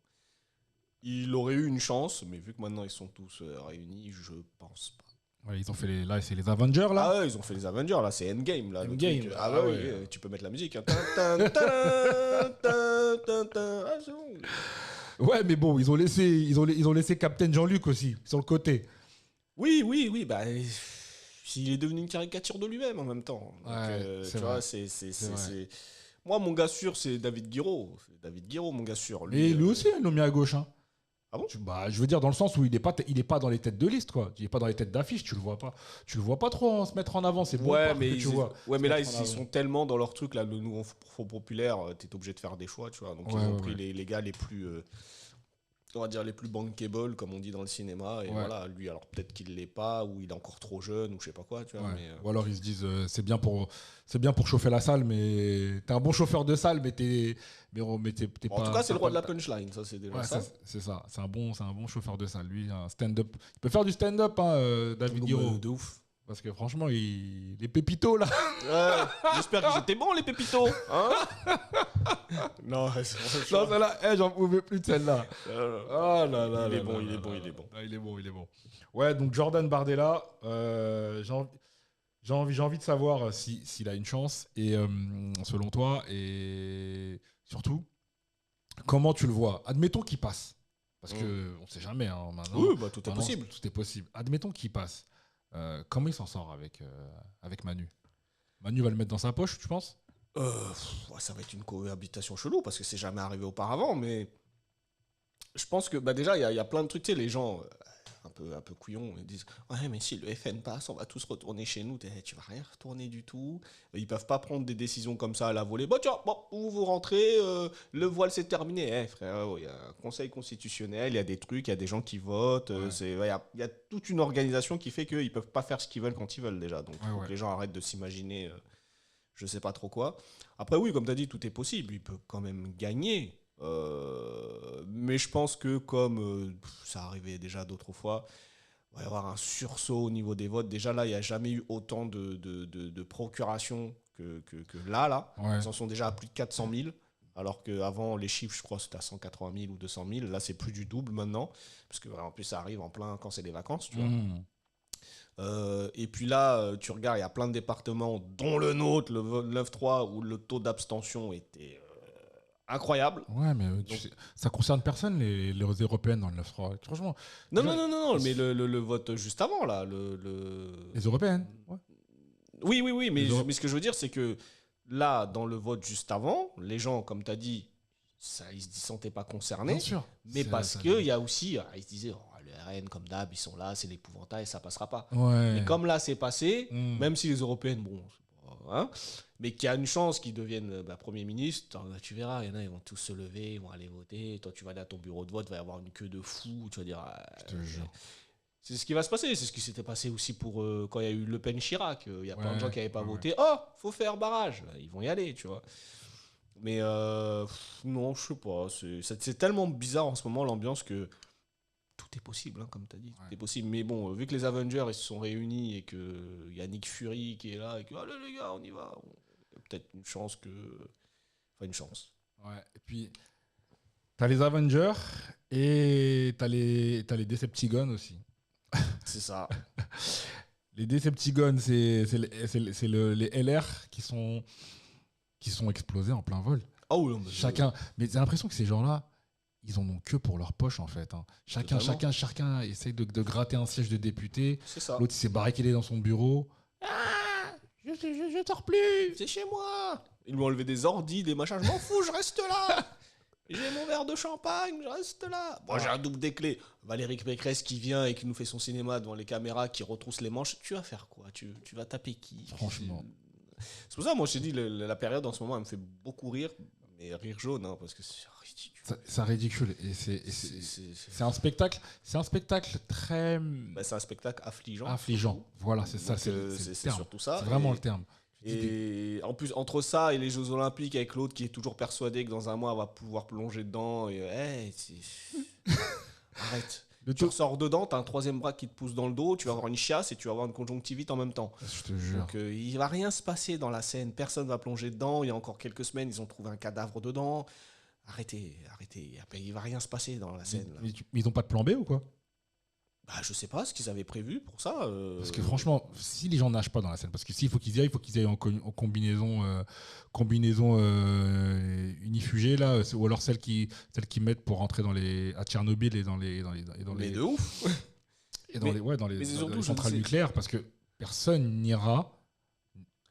il aurait eu une chance, mais vu que maintenant ils sont tous réunis, je pense pas. Ouais, ils ont fait là, c'est les Avengers là. Ah ouais, ils ont fait les Avengers là, c'est Endgame là. Endgame. Ouais. Tu peux mettre la musique. Hein. C'est bon. Ouais, mais bon, ils ont laissé Captain Jean-Luc aussi sur le côté. Oui, bah il est devenu une caricature de lui-même en même temps. Donc, ouais, tu vois, c'est moi mon gars sûr, c'est David Guiraud. C'est David Guiraud mon gars sûr. Et lui aussi, ils l'ont mis à gauche. Hein. Ah bon ? Je veux dire dans le sens où il est pas dans les têtes de liste quoi. Il est pas dans les têtes d'affiche, tu le vois pas trop se mettre en avant, c'est bon. Ouais, mais là ils sont tellement dans leur truc là, le nouveau Front populaire, t'es obligé de faire des choix, tu vois. Donc ils ont pris les gars les plus on va dire les plus bankable comme on dit dans le cinéma et voilà, lui alors peut-être qu'il l'est pas ou il est encore trop jeune ou je sais pas quoi, tu vois, mais ou alors ils se disent c'est bien pour chauffer la salle, mais t'es un bon chauffeur de salle, mais t'es pas. En tout cas, c'est le roi de la punchline, ça c'est déjà ça. C'est ça, c'est un bon chauffeur de salle, lui, un stand-up. Il peut faire du stand-up, hein, David Guiraud. De ouf. Parce que franchement, les pépitos là. J'espère qu'ils étaient bons les pépitos. Hein non, celle-là, j'en pouvais plus de celle-là. Oh là là. Il est bon. Il est bon. Ouais, donc Jordan Bardella, J'ai envie de savoir s'il a une chance, et selon toi, et surtout, comment tu le vois. Admettons qu'il passe, parce qu'on ne sait jamais. Hein, maintenant, oui, tout est possible. Tout est possible. Admettons qu'il passe. Comment il s'en sort avec Manu? Manu va le mettre dans sa poche, tu penses? Ça va être une cohabitation chelou, parce que c'est jamais arrivé auparavant, mais je pense que déjà, il y a plein de trucs, tu sais, les gens... un peu couillons, ils disent ouais, mais si le FN passe, on va tous retourner chez nous. Tu vas rien retourner du tout. Ils peuvent pas prendre des décisions comme ça à la volée. Tiens, vous rentrez, le voile c'est terminé. Frère, il y a un conseil constitutionnel, il y a des trucs, il y a des gens qui votent. Il y a toute une organisation qui fait qu'ils peuvent pas faire ce qu'ils veulent quand ils veulent déjà. Donc faut que les gens arrêtent de s'imaginer je sais pas trop quoi. Après oui, comme tu as dit, tout est possible. Il peut quand même gagner. Mais je pense que comme ça arrivait déjà d'autres fois, il va y avoir un sursaut au niveau des votes. Déjà là, il n'y a jamais eu autant de procurations que là. Ils en sont déjà à plus de 400 000, alors qu'avant les chiffres, je crois, c'était à 180 000 ou 200 000. Là, c'est plus du double maintenant, parce qu'en plus ça arrive en plein quand c'est les vacances, tu vois. Et puis là, tu regardes, il y a plein de départements, dont le nôtre, le 9-3, où le taux d'abstention était... incroyable. Ouais, mais ça concerne personne, les européennes dans le 9-3. Franchement. Non, mais le vote juste avant, là. Les européennes, Oui, mais ce que je veux dire, c'est que là, dans le vote juste avant, les gens, comme tu as dit, ils se sentaient pas concernés. Bien sûr. Mais parce qu'il y a aussi, ils se disaient, le RN, comme d'hab, ils sont là, c'est l'épouvantail, ça passera pas. Ouais. Mais comme là, c'est passé, même si les européennes, bon... mais qu'il y a une chance qu'ils deviennent Premier ministre, tu verras, il y en a, ils vont tous se lever, ils vont aller voter, toi tu vas aller à ton bureau de vote, il va y avoir une queue de fou, tu vas dire... Je te jure. C'est ce qui va se passer, c'est ce qui s'était passé aussi pour quand il y a eu Le Pen-Chirac, il y a plein de gens qui n'avaient pas voté, faut faire barrage, ils vont y aller, tu vois. Mais non, je sais pas, c'est tellement bizarre en ce moment l'ambiance que tout est possible, comme tu as dit, tout est possible. Mais bon, vu que les Avengers ils se sont réunis et qu'il y a Nick Fury qui est là et que allez les gars, on y va, il y a peut-être une chance que. Enfin, une chance. Ouais, et puis t'as les Avengers et t'as les Decepticons aussi. C'est ça. Les Decepticons, c'est les LR qui sont explosés en plein vol. Oh, non, mais j'ai l'impression que ces gens-là, ils en ont que pour leur poche en fait. Chacun essaye de gratter un siège de député. C'est ça. L'autre il s'est barricadé dans son bureau. Je sors plus. C'est chez moi. Ils lui ont enlevé des ordis, des machins. Je m'en fous, je reste là. J'ai mon verre de champagne, je reste là. Moi, j'ai un double des clés. Valérie Pécresse qui vient et qui nous fait son cinéma devant les caméras, qui retrousse les manches. Tu vas faire quoi? Tu vas taper qui? Franchement. C'est pour ça, moi, je t'ai dit, la période en ce moment, elle me fait beaucoup rire. Mais rire jaune, parce que c'est ridicule. C'est ridicule. Et c'est un spectacle. C'est un spectacle très. C'est un spectacle affligeant. Affligeant. Voilà, c'est ça. C'est surtout ça. C'est vraiment le terme. Et en plus, entre ça et les Jeux Olympiques, avec l'autre qui est toujours persuadé que dans un mois, elle va pouvoir plonger dedans. Et, arrête. Tu ressors dedans, t'as un troisième bras qui te pousse dans le dos, tu vas avoir une chiasse et tu vas avoir une conjonctivite en même temps. Je te jure. Donc il va rien se passer dans la scène, personne va plonger dedans. Il y a encore quelques semaines, ils ont trouvé un cadavre dedans. Arrêtez. Il va rien se passer dans la scène. Mais ils n'ont pas de plan B ou quoi? Je sais pas ce qu'ils avaient prévu pour ça. Parce que franchement, si les gens nagent pas dans la scène, parce que s'il faut qu'ils aillent en combinaison unifugée là, ou alors celles qui mettent pour rentrer à Tchernobyl et dans les mais de ouf. Et dans les centrales nucléaires, parce que personne n'ira.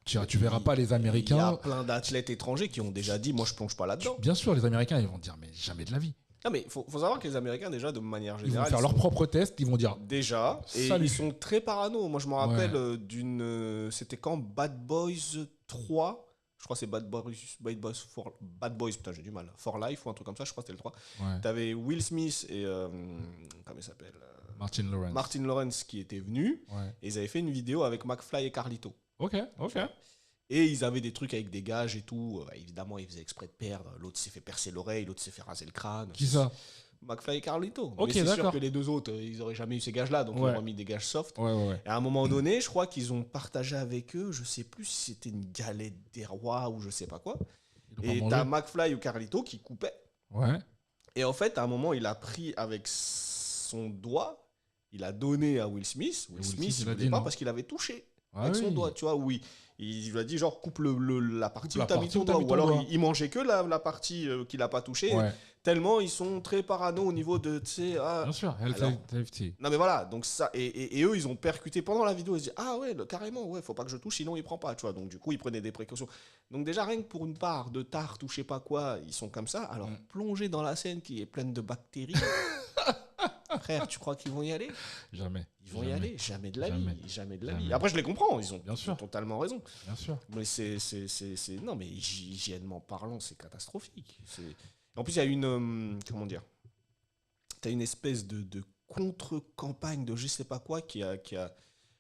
Tu verras pas les Américains. Il y a plein d'athlètes étrangers qui ont déjà dit, moi je plonge pas là-dedans. Bien sûr, les Américains ils vont dire mais jamais de la vie. Non mais faut savoir que les Américains déjà de manière générale ils vont faire leurs propres tests, ils vont dire déjà et ils sont très parano. Moi je me rappelle d'une c'était quand Bad Boys 3, je crois que c'est Bad Boys putain j'ai du mal, For Life ou un truc comme ça, je crois que c'était le 3. T'avais Will Smith et comment il s'appelle Martin Lawrence qui étaient venus et ils avaient fait une vidéo avec McFly et Carlito. OK. Et ils avaient des trucs avec des gages et tout. Évidemment, ils faisaient exprès de perdre. L'autre s'est fait percer l'oreille, l'autre s'est fait raser le crâne. Qui ça? McFly et Carlito. Okay, mais c'est sûr que les deux autres, ils auraient jamais eu ces gages-là, donc ils ont mis des gages soft. Et à un moment donné, je crois qu'ils ont partagé avec eux, je sais plus si c'était une galette des rois ou je sais pas quoi. Et t'as McFly ou Carlito qui coupait. Et en fait, à un moment, il a pris avec son doigt, il a donné à Will Smith. Will Smith, il voulait pas parce qu'il avait touché. avec son doigt, tu vois, oui. Il lui a dit genre coupe la partie où t'as mis ton doigt. Ou alors il mangeait que la partie qu'il n'a pas touchée. Ouais. Tellement ils sont très parano au niveau de, tu sais... Bien sûr, safety. Non mais voilà, donc ça, et eux ils ont percuté pendant la vidéo, ils se disent ah ouais, carrément, ouais, faut pas que je touche, sinon il prend pas, tu vois. Donc du coup ils prenaient des précautions. Donc déjà rien que pour une part de tarte ou je sais pas quoi, ils sont comme ça. Alors plonger dans la Seine qui est pleine de bactéries... Frère, tu crois qu'ils vont y aller? Jamais. Ils vont y aller, jamais de la vie. Jamais de la vie. Après, je les comprends, ils ont totalement raison. Bien sûr. Mais non, mais hygiènement parlant, c'est catastrophique. En plus, il y a une. Comment dire? Tu as une espèce de contre-campagne de je sais pas quoi qui a.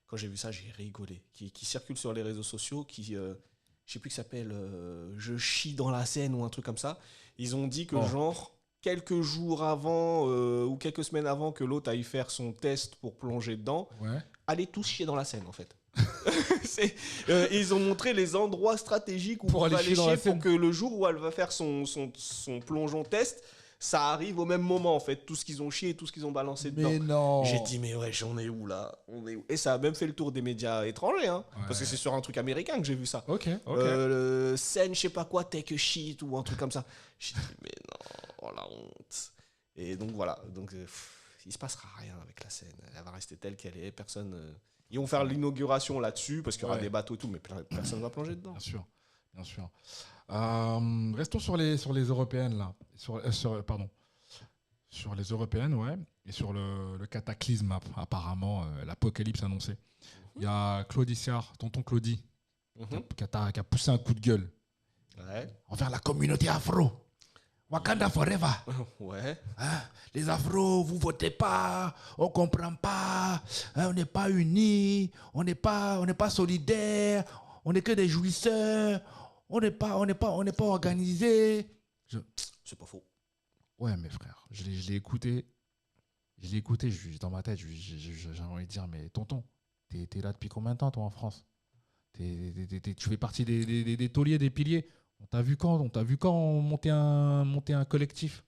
Quand j'ai vu ça, j'ai rigolé. Qui circule sur les réseaux sociaux, je sais plus, qui s'appelle Je chie dans la Seine ou un truc comme ça. Ils ont dit que genre. Quelques jours avant ou quelques semaines avant que l'autre aille faire son test pour plonger dedans, allez tous chier dans la Seine en fait. Ils ont montré les endroits stratégiques où pour aller chier pour que le jour où elle va faire son plongeon test, ça arrive au même moment en fait. Tout ce qu'ils ont chié et tout ce qu'ils ont balancé dedans. Mais non. J'ai dit mais ouais, on est où là? Et ça a même fait le tour des médias étrangers, hein, parce que c'est sur un truc américain que j'ai vu ça. Ok. Seine, je sais pas quoi, take a shit ou un truc comme ça. J'ai dit mais non. Oh la honte. Et donc voilà, donc il se passera rien avec la Seine. Elle va rester telle qu'elle est. Personne. Ils vont faire l'inauguration là-dessus parce qu'il y aura des bateaux et tout, mais personne ne va plonger dedans. Bien sûr. Restons sur les européennes là. Sur les européennes, ouais. Et sur le cataclysme apparemment, l'apocalypse annoncé. Il y a Claudie Siard, tonton Claudie, qui a poussé un coup de gueule envers la communauté afro. Wakanda forever. Ouais. Hein? Les afros, vous votez pas, on comprend pas, hein, on n'est pas unis, on n'est pas solidaires, on n'est que des jouisseurs, on n'est pas organisés. C'est pas faux. Ouais, mes frères, je l'ai écouté, dans ma tête, j'ai envie de dire, mais tonton, t'es là depuis combien de temps, toi, en France? Tu fais partie des tauliers, des piliers. On t'a vu quand monter un collectif?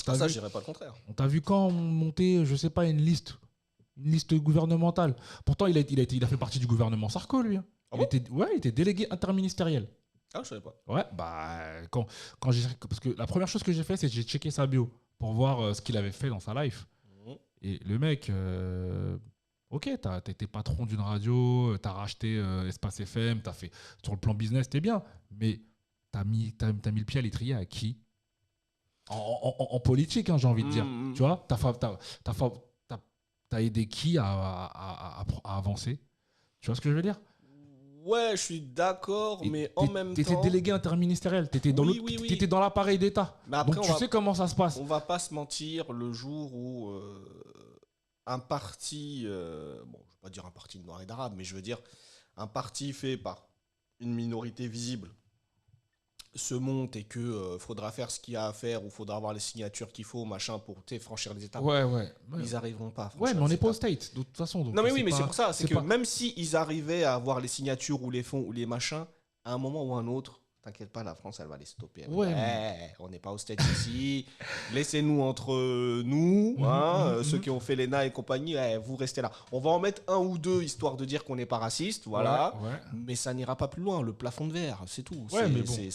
Ça, je dirais pas le contraire. On t'a vu quand monter, je sais pas, une liste gouvernementale? Pourtant, il a fait partie du gouvernement Sarko, lui. Hein. Il était délégué interministériel. Ah, je savais pas. Ouais, bah, parce que la première chose que j'ai fait, c'est que j'ai checké sa bio pour voir ce qu'il avait fait dans sa life. Et le mec, ok, t'as été patron d'une radio, t'as racheté Espace FM, t'as fait, sur le plan business, t'es bien, mais t'as mis le pied à l'étrier à qui? En politique, hein, j'ai envie de dire. Tu vois, t'as aidé qui à avancer? Tu vois ce que je veux dire? Ouais, je suis d'accord, mais en même temps... T'étais délégué interministériel, t'étais dans l'appareil d'État. Après, donc tu sais comment ça se passe. On va pas se mentir, le jour où un parti... bon, je vais pas dire un parti de Noirs et d'Arabes, mais je veux dire un parti fait par une minorité visible se monte et que faudra faire ce qu'il y a à faire ou faudra avoir les signatures qu'il faut, machin, pour franchir les étapes. Ils arriveront pas. Ouais, mais on n'est pas au State, de toute façon. Donc non, mais oui, mais c'est pour ça. C'est que même s'ils arrivaient à avoir les signatures ou les fonds ou les machins, à un moment ou un autre, t'inquiète pas, la France, elle va les stopper. On n'est pas au States ici. Laissez-nous entre nous, ceux qui ont fait l'ENA et compagnie, vous restez là. On va en mettre un ou deux, histoire de dire qu'on n'est pas raciste, voilà. Mais ça n'ira pas plus loin. Le plafond de verre, c'est tout. Mais bon.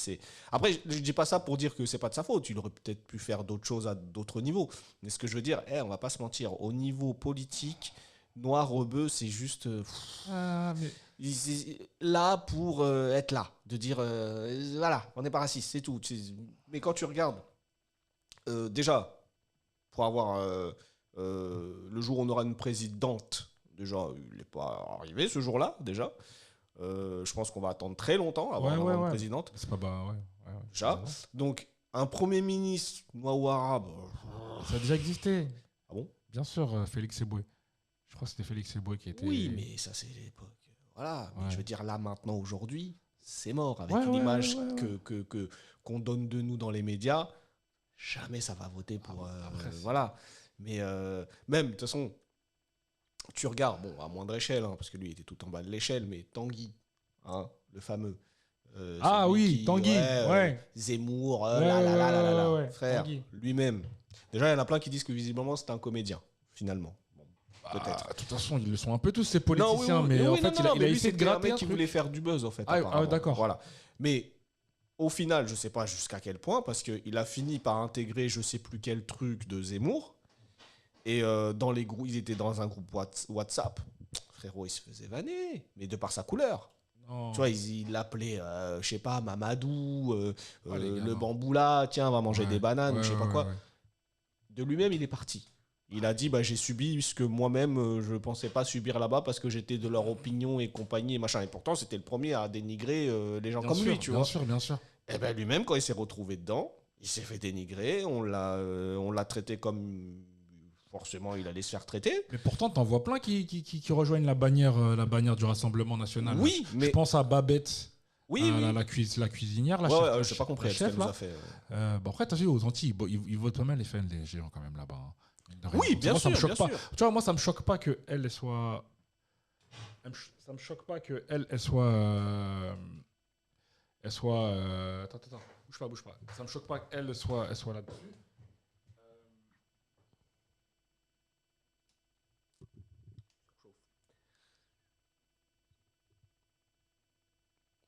Après, je dis pas ça pour dire que c'est pas de sa faute. Il aurait peut-être pu faire d'autres choses à d'autres niveaux. Mais ce que je veux dire, on va pas se mentir. Au niveau politique, noir rebeu, c'est juste... là pour être là, de dire voilà, on n'est pas raciste, c'est tout. Mais quand tu regardes, déjà, pour avoir le jour où on aura une présidente, déjà, il n'est pas arrivé ce jour-là, déjà. Je pense qu'on va attendre très longtemps avant d'avoir une présidente. C'est pas déjà. Donc, un premier ministre noir ou arabe. Ça a déjà existé. Ah bon? Bien sûr, Félix Eboué. Je crois que c'était Félix Eboué qui était. Oui, mais ça, c'est l'époque. Voilà, mais je veux dire, là, maintenant, aujourd'hui, c'est mort. Avec l'image qu'on donne de nous dans les médias, jamais ça va voter pour... voilà. Mais même, de toute façon, tu regardes, bon, à moindre échelle, parce que lui, il était tout en bas de l'échelle, mais Tanguy, le fameux... Tanguy, Zemmour, frère, lui-même. Déjà, il y en a plein qui disent que, visiblement, c'est un comédien, finalement. peut-être. De toute façon, ils le sont un peu tous, ces politiciens, mais en fait, il a essayé de gratter. Un mec qui voulait faire du buzz, en fait. D'accord. Voilà. Mais au final, je sais pas jusqu'à quel point, parce qu'il a fini par intégrer je sais plus quel truc de Zemmour. Et dans les groupes, ils étaient dans un groupe WhatsApp. Frérot, il se faisait vanner, mais de par sa couleur. Non. Tu vois, il l'appelait, je sais pas, Mamadou, le bamboula, tiens, on va manger des bananes, je sais pas quoi. De lui-même, il est parti. Il a dit, j'ai subi ce que moi-même, je pensais pas subir là-bas parce que j'étais de leur opinion et compagnie et machin. Et pourtant, c'était le premier à dénigrer les gens comme lui, tu vois. Bien sûr. Et ben lui-même, quand il s'est retrouvé dedans, il s'est fait dénigrer, on l'a traité comme... Forcément, il allait se faire traiter. Mais pourtant, t'en vois plein qui rejoignent la bannière du Rassemblement National. Oui, mais... Je pense à Babette, la cuisinière, la chef. Je n'ai pas compris ce qu'elle nous a fait. Après, t'as vu, aux Antilles, ils votent pas mal les FN, les géants, quand même, là-bas. Oui, bien sûr, bien sûr. Tu vois, moi, ça me choque pas qu'elle soit... Ça me choque pas qu'elle soit... Attends, bouge pas. Ça me choque pas qu'elle soit là-dessus.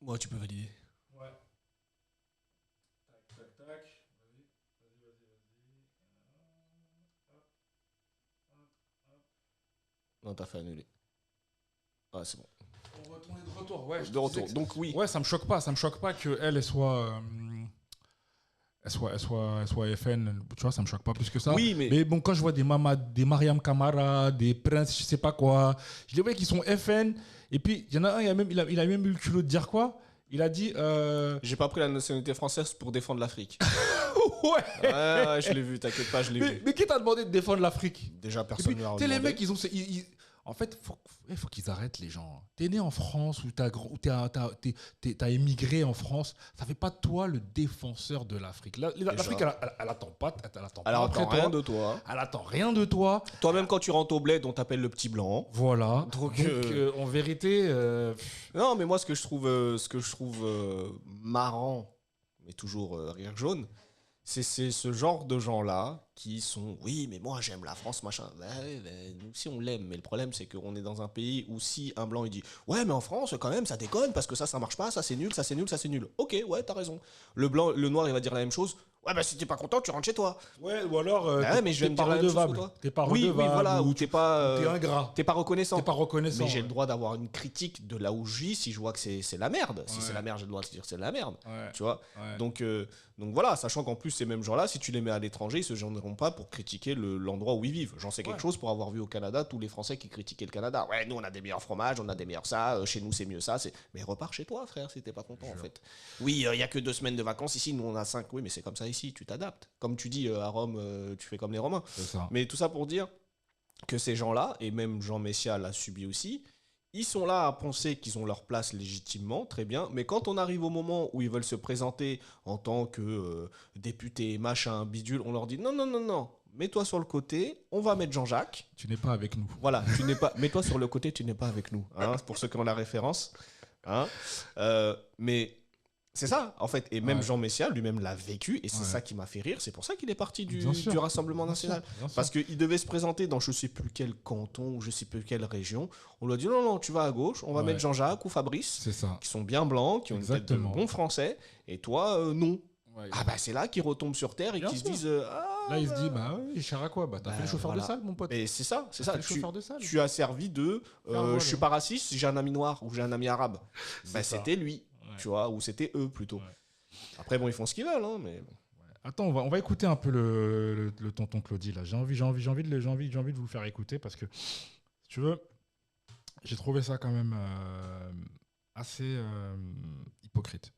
Moi, tu peux valider. Ouais. Tac. Vas-y. Hop. Non, t'as fait annuler. Ah, c'est bon. On est de retour, ouais. De retour, donc oui. Ouais, ça me choque pas qu'elle soit... Elle soit FN, tu vois, ça me choque pas plus que ça. Oui, mais bon, quand je vois des Mariam Kamara, des Prince, je sais pas quoi, je les vois qui sont FN, et puis il y en a un, il a même eu le culot de dire quoi? Il a dit... J'ai pas pris la nationalité française pour défendre l'Afrique. Ouais, je l'ai vu, t'inquiète pas, je l'ai vu. Mais qui t'a demandé de défendre l'Afrique? Déjà, personne ne l'a demandé. Les mecs, en fait, il faut qu'ils arrêtent, les gens. T'es né en France ou t'as émigré en France. Ça fait pas de toi le défenseur de l'Afrique. L'Afrique, elle attend pas. Elle attend rien de toi. Elle attend rien de toi. Toi-même, quand tu rentres au bled, on t'appelle le petit blanc. Voilà. Donc en vérité... Non, mais moi, ce que je trouve marrant, mais toujours rire jaune, c'est ce genre de gens-là qui sont « Oui, mais moi, j'aime la France, machin. » Nous aussi, on l'aime. Mais le problème, c'est qu'on est dans un pays où si un blanc, il dit « Ouais, mais en France, quand même, ça déconne parce que ça marche pas, ça, c'est nul, ça, c'est nul, ça, c'est nul. » Ok, ouais, t'as raison. Le noir, il va dire la même chose. Ouais, si t'es pas content, tu rentres chez toi. Ouais, ou alors mais je vais me dire redevable. T'es pas redevable. Oui, voilà, ou t'es pas... t'es ingrat. T'es pas reconnaissant. Mais j'ai le droit d'avoir une critique de là où je vis si je vois que c'est la merde. Si c'est la merde, j'ai le droit de dire que c'est de la merde. Ouais. Tu vois. Ouais. Donc voilà, sachant qu'en plus, ces mêmes gens-là, si tu les mets à l'étranger, ils se gêneront pas pour critiquer l'endroit où ils vivent. J'en sais quelque chose pour avoir vu au Canada tous les Français qui critiquaient le Canada. Ouais, nous, on a des meilleurs fromages, on a des meilleurs ça, chez nous, c'est mieux ça. Mais repars chez toi, frère, si t'es pas content, en fait. Oui, il y a que 2 semaines de vacances ici, nous, on a 5. Oui, mais c'est comme ça ici, tu t'adaptes. Comme tu dis, à Rome, tu fais comme les Romains. C'est ça. Mais tout ça pour dire que ces gens-là, et même Jean Messia l'a subi aussi, ils sont là à penser qu'ils ont leur place légitimement, très bien, mais quand on arrive au moment où ils veulent se présenter en tant que député, machin, bidule, on leur dit non, mets-toi sur le côté, on va mettre Jean-Jacques. Tu n'es pas avec nous. Voilà, mets-toi sur le côté, tu n'es pas avec nous, hein, pour ceux qui ont la référence. Hein. Mais c'est ça, en fait, et même Jean Messia lui-même l'a vécu, et c'est ça qui m'a fait rire, c'est pour ça qu'il est parti du Rassemblement National. Parce qu'il devait se présenter dans je sais plus quel canton, ou je sais plus quelle région, on lui a dit non, tu vas à gauche, on va mettre Jean-Jacques ou Fabrice, qui sont bien blancs, qui ont une tête de bons français, et toi, non. Ouais, c'est là qu'ils retombent sur terre et qu'ils se disent... là, il se dit, il cher à quoi? T'as fait le chauffeur de salle, mon pote. Et c'est ça. De tu as servi de... je suis pas raciste, j'ai un ami noir ou j'ai un ami arabe. C'était lui. Tu vois, ou c'était eux plutôt. Ouais. Après, bon, ils font ce qu'ils veulent, hein, mais... Attends, on va écouter un peu le tonton Claudie, là. J'ai envie de vous le faire écouter, parce que, si tu veux, j'ai trouvé ça quand même assez hypocrite.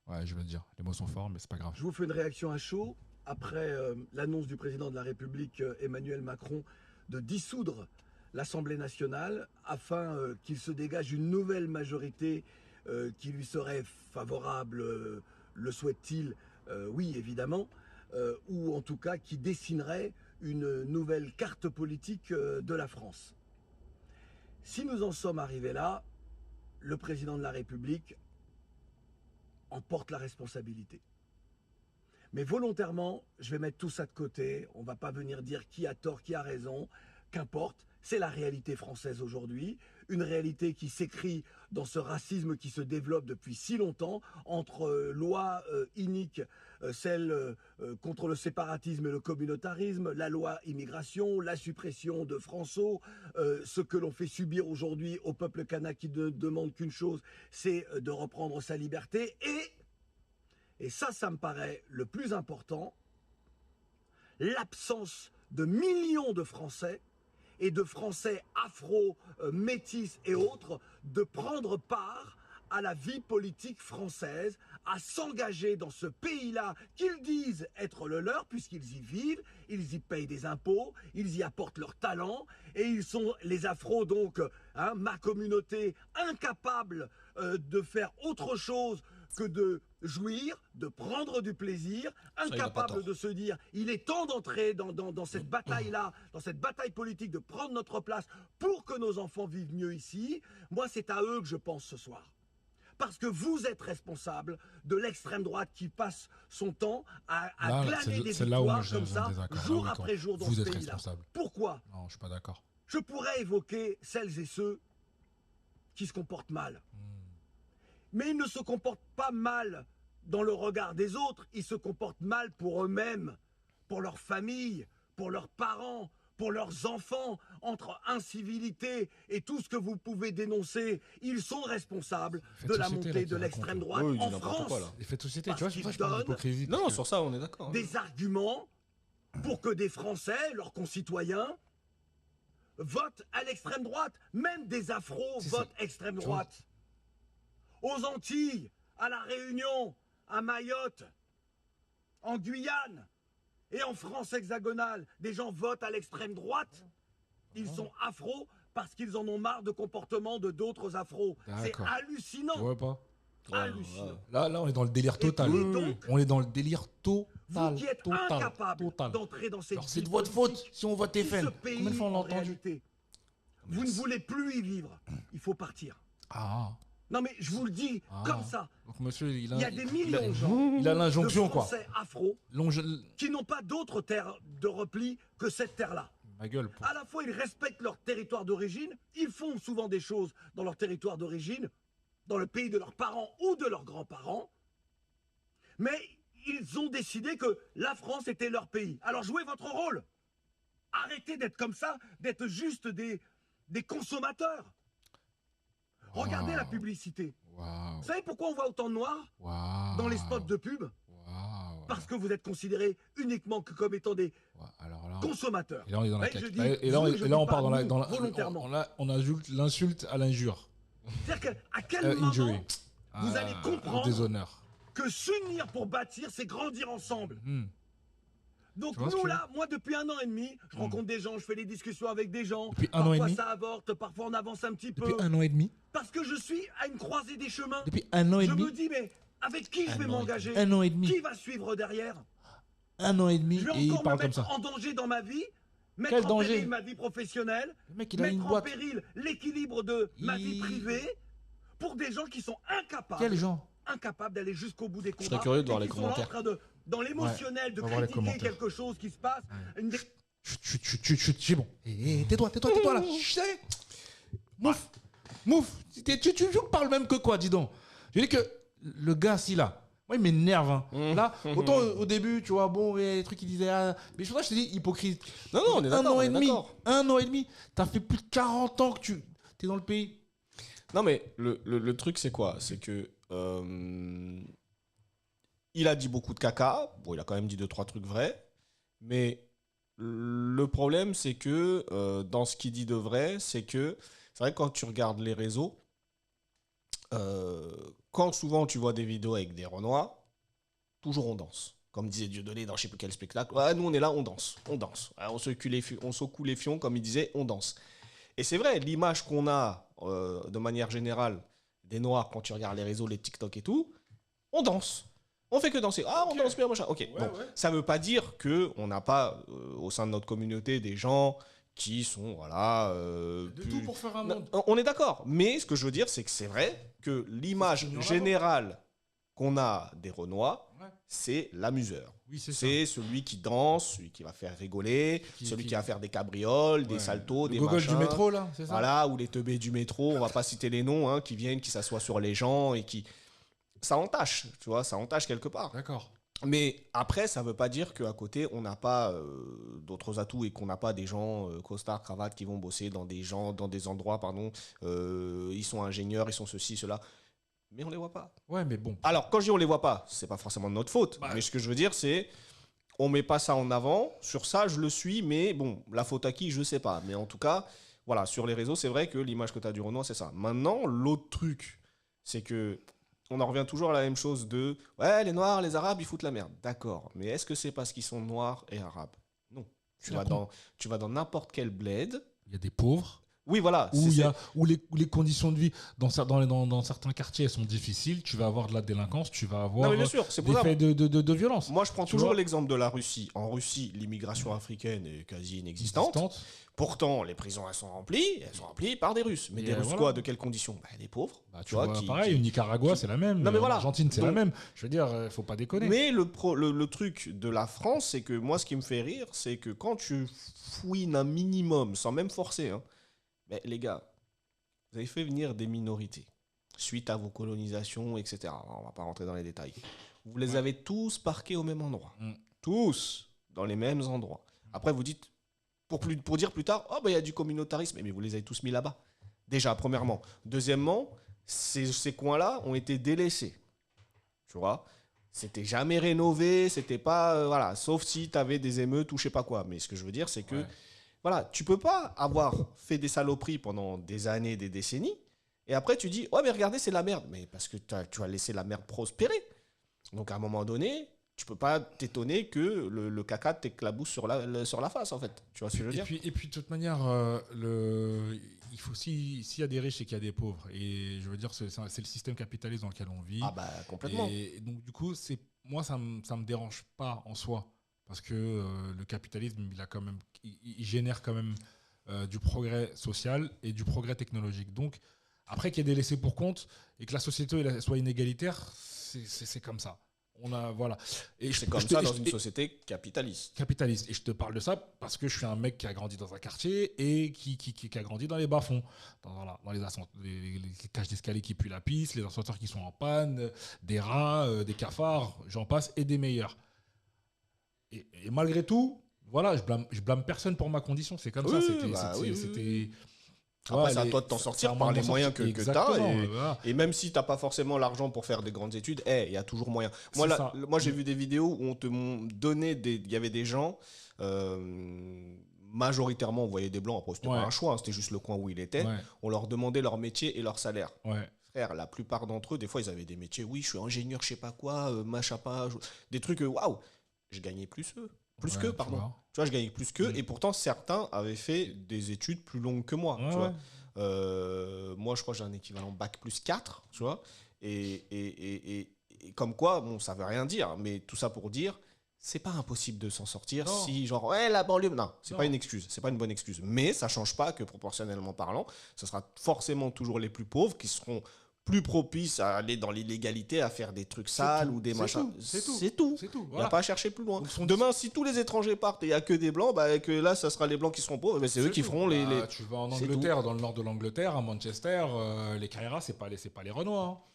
Ouais, je veux dire, les mots sont forts, mais c'est pas grave. Je vous fais une réaction à chaud, après l'annonce du président de la République, Emmanuel Macron, de dissoudre l'Assemblée nationale, afin qu'il se dégage une nouvelle majorité qui lui serait favorable, le souhaite-t-il, oui évidemment, ou en tout cas qui dessinerait une nouvelle carte politique de la France. Si nous en sommes arrivés là, le président de la République en porte la responsabilité. Mais volontairement, je vais mettre tout ça de côté, on ne va pas venir dire qui a tort, qui a raison, qu'importe, c'est la réalité française aujourd'hui, une réalité qui s'écrit dans ce racisme qui se développe depuis si longtemps, entre lois iniques, celle contre le séparatisme et le communautarisme, la loi immigration, la suppression de François, ce que l'on fait subir aujourd'hui au peuple kanak qui ne demande qu'une chose, c'est de reprendre sa liberté, et ça me paraît le plus important, l'absence de millions de Français et de Français afro, métis et autres, de prendre part à la vie politique française, à s'engager dans ce pays-là qu'ils disent être le leur, puisqu'ils y vivent, ils y payent des impôts, ils y apportent leur talent, et ils sont, les afros donc, ma communauté, incapables de faire autre chose que de jouir, de prendre du plaisir, incapable de se dire il est temps d'entrer dans cette bataille-là, dans cette bataille politique, de prendre notre place pour que nos enfants vivent mieux ici. Moi, c'est à eux que je pense ce soir. Parce que vous êtes responsable de l'extrême droite qui passe son temps à glaner des victoires comme ça, jour après jour dans ce pays-là. Pourquoi ? Non, je suis pas d'accord. Je pourrais évoquer celles et ceux qui se comportent mal. Mais ils ne se comportent pas mal dans le regard des autres, ils se comportent mal pour eux-mêmes, pour leur famille, pour leurs parents, pour leurs enfants, entre incivilité et tout ce que vous pouvez dénoncer. Ils sont responsables de la montée de l'extrême droite en France. Les faits de société, tu vois, je parle d'hypocrisie. Non, sur ça, on est d'accord. Des arguments pour que des Français, leurs concitoyens, votent à l'extrême droite. Même des afros votent extrême droite. Aux Antilles, à La Réunion, à Mayotte, en Guyane et en France hexagonale, des gens votent à l'extrême droite. Ils sont afros parce qu'ils en ont marre de comportements de d'autres afros. C'est hallucinant. Tu vois pas ? Hallucinant. Là, on est dans le délire total. On est dans le délire total. Vous qui êtes incapable d'entrer dans cette vie c'est de votre faute si on vote FN. Combien de fois on l'a entendu ? Vous ne voulez plus y vivre. Il faut partir. Non mais je vous le dis comme ça. Donc monsieur, il y a des millions de gens, il a l'injonction de Français afro qui n'ont pas d'autre terre de repli que cette terre-là. Ma gueule. À la fois, ils respectent leur territoire d'origine, ils font souvent des choses dans leur territoire d'origine, dans le pays de leurs parents ou de leurs grands-parents, mais ils ont décidé que la France était leur pays. Alors jouez votre rôle. Arrêtez d'être comme ça, d'être juste des consommateurs. Regardez la publicité. Vous savez pourquoi on voit autant de noirs dans les spots de pub ? Parce que vous êtes considérés uniquement que comme étant des consommateurs. Et là, on est dans la et là, on part dans la volontairement. On ajoute l'insulte à l'injure. C'est-à-dire qu'à quel moment vous allez comprendre que s'unir pour bâtir, c'est grandir ensemble. Donc nous là, moi depuis 1 an et demi, je rencontre des gens, je fais des discussions avec des gens. Parfois ça avorte, parfois on avance un petit peu. Depuis 1 an et demi. Parce que je suis à une croisée des chemins. Depuis 1 an et demi. Je me dis mais avec qui je vais m'engager ? 1 an et demi. Qui va suivre derrière ? 1 an et demi je vais et il encore parle me comme ça. Mettre en danger dans ma vie, mettre en péril ma vie professionnelle, mettre en péril l'équilibre de ma vie privée pour des gens qui sont incapables. Quels gens ? Incapables d'aller jusqu'au bout des combats. Je serais curieux de voir les commentaires. Dans l'émotionnel, de critiquer quelque chose qui se passe. Chut, c'est bon. Tais-toi là. Mouf. Tu parles même que quoi, dis donc. Je dis que le gars, si là, moi il m'énerve. Là, autant au début, tu vois, bon, les trucs qu'il disait, mais je te dis hypocrite. Non, on est d'accord. 1 an et demi. T'as fait plus de 40 ans que tu es dans le pays. Non, mais le truc, c'est quoi ? C'est que. Il a dit beaucoup de caca. Bon, il a quand même dit 2-3 trucs vrais. Mais le problème, c'est que dans ce qu'il dit de vrai, c'est que c'est vrai que quand tu regardes les réseaux, quand souvent tu vois des vidéos avec des Renois, toujours on danse. Comme disait Dieudonné dans je sais plus quel spectacle. Nous, on est là, on danse. On secoue les fions, comme il disait, on danse. Et c'est vrai, l'image qu'on a de manière générale des Noirs, quand tu regardes les réseaux, les TikTok et tout, on danse. On fait que danser. On danse bien, machin. Ok. Donc, ça veut pas dire qu'on n'a pas au sein de notre communauté des gens qui sont, tout pour faire un monde. On est d'accord. Mais ce que je veux dire, c'est que c'est vrai que l'image générale qu'on a des Renois, c'est l'amuseur. Oui, c'est celui qui danse, celui qui va faire rigoler, celui qui va faire des cabrioles, des saltos, des machins. Du métro, là, c'est ça? Voilà, ou les teubés du métro, on va pas citer les noms, hein, qui viennent, qui s'assoient sur les gens et qui... Ça entache, tu vois, ça entache quelque part. D'accord. Mais après, ça veut pas dire qu'à côté, on n'a pas d'autres atouts et qu'on n'a pas des gens costards, cravates qui vont bosser dans des endroits, ils sont ingénieurs, ils sont ceci, cela. Mais on les voit pas. Ouais, mais bon. Alors, quand je dis on les voit pas, c'est pas forcément de notre faute. Mais ce que je veux dire, c'est on met pas ça en avant. Sur ça, je le suis, mais bon, la faute à qui, je sais pas. Mais en tout cas, voilà, sur les réseaux, c'est vrai que l'image que tu as du Renoir, c'est ça. Maintenant, l'autre truc, c'est que on en revient toujours à la même chose de ouais, les Noirs, les Arabes, ils foutent la merde. D'accord. Mais est-ce que c'est parce qu'ils sont Noirs et Arabes? Non. Tu vas dans n'importe quel bled. Il y a des pauvres. Oui, voilà. Où les conditions de vie dans certains quartiers elles sont difficiles, tu vas avoir de la délinquance, tu vas avoir bien sûr, c'est des faits de violence. Moi, je prends toujours l'exemple de la Russie. En Russie, l'immigration africaine est quasi inexistante. Pourtant, les prisons, elles sont remplies par des Russes. Mais des Russes, quoi? De quelles conditions? Des pauvres. Tu vois, pareil, au Nicaragua, c'est la même. Non, mais voilà. L'Argentine, c'est la même. Je veux dire, faut pas déconner. Mais le truc de la France, c'est que moi, ce qui me fait rire, c'est que quand tu fouines un minimum, sans même forcer, mais les gars, vous avez fait venir des minorités suite à vos colonisations, etc. On ne va pas rentrer dans les détails. Vous les avez tous parqués au même endroit. Tous dans les mêmes endroits. Après, vous dites, pour dire plus tard, il y a du communautarisme. Mais vous les avez tous mis là-bas. Déjà, premièrement. Deuxièmement, ces coins-là ont été délaissés. Tu vois ? C'était jamais rénové, c'était pas... sauf si tu avais des émeutes ou je sais pas quoi. Mais ce que je veux dire, c'est que... Voilà, tu peux pas avoir fait des saloperies pendant des années, des décennies, et après tu dis, mais regardez, c'est la merde. Mais parce que tu as laissé la merde prospérer. Donc à un moment donné, tu peux pas t'étonner que le caca t'éclabousse sur la face, en fait. Tu vois ce que je veux dire ? Et puis de toute manière, il faut s'il y a des riches et qu'il y a des pauvres. Et je veux dire, c'est le système capitaliste dans lequel on vit. Complètement. Et donc du coup, moi, ça me dérange pas en soi. Parce que le capitalisme, il génère quand même du progrès social et du progrès technologique. Donc, après qu'il y ait des laissés pour compte et que la société soit inégalitaire, c'est comme ça. Voilà. Et c'est comme ça dans une société capitaliste. Capitaliste. Et je te parle de ça parce que je suis un mec qui a grandi dans un quartier et qui a grandi dans les bas-fonds. Dans les cages d'escalier qui puent la pisse, les ascenseurs qui sont en panne, des rats, des cafards, j'en passe, et des meilleurs. Et malgré tout, voilà, je blâme personne pour ma condition. C'est comme ça. C'était. Après, c'est à toi de t'en sortir par les moyens que tu as. Et même si tu n'as pas forcément l'argent pour faire des grandes études, il y a toujours moyen. Moi, j'ai vu des vidéos où on te donnait il y avait des gens, majoritairement, on voyait des blancs. Après, c'était pas un choix, c'était juste le coin où il était. On leur demandait leur métier et leur salaire. Frère, la plupart d'entre eux, des fois, ils avaient des métiers. Oui, je suis ingénieur, je sais pas quoi, des trucs, waouh! Je gagnais plus qu'eux, pardon. Tu vois, je gagnais plus qu'eux, et pourtant, certains avaient fait des études plus longues que moi, tu vois. Moi, je crois que j'ai un équivalent bac plus 4, tu vois. Et comme quoi, bon, ça veut rien dire, mais tout ça pour dire, c'est pas impossible de s'en sortir si, genre, la banlieue... Non, c'est pas une excuse, c'est pas une bonne excuse. Mais ça change pas que, proportionnellement parlant, ce sera forcément toujours les plus pauvres qui seront plus propice à aller dans l'illégalité, à faire des trucs sales ou des machins. C'est tout. Il n'y a pas à chercher plus loin. Demain, si tous les étrangers partent et il n'y a que des blancs, que là, ça sera les blancs qui seront pauvres, mais c'est eux qui feront les... Tu vas en Angleterre, dans le nord de l'Angleterre, à Manchester, les Kairas, c'est pas les Renois.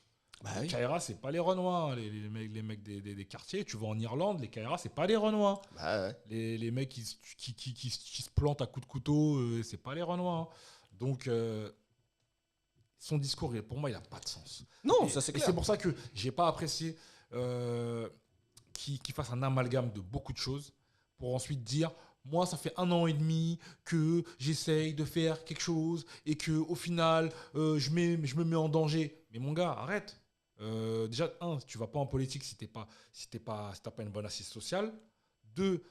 Les Kairas, c'est pas les Renois. Les mecs des quartiers, tu vas en Irlande, les Kairas, c'est pas les Renois. Les mecs qui se plantent à coups de couteau, c'est pas les Renois. Donc... son discours, pour moi, il n'a pas de sens. Non, ça c'est clair. Et c'est pour ça que je n'ai pas apprécié qu'il fasse un amalgame de beaucoup de choses pour ensuite dire, moi, ça fait 1 an et demi que j'essaye de faire quelque chose et qu'au final, je me mets en danger. Mais mon gars, arrête. Déjà, tu ne vas pas en politique si tu n'as pas une bonne assise sociale. 2,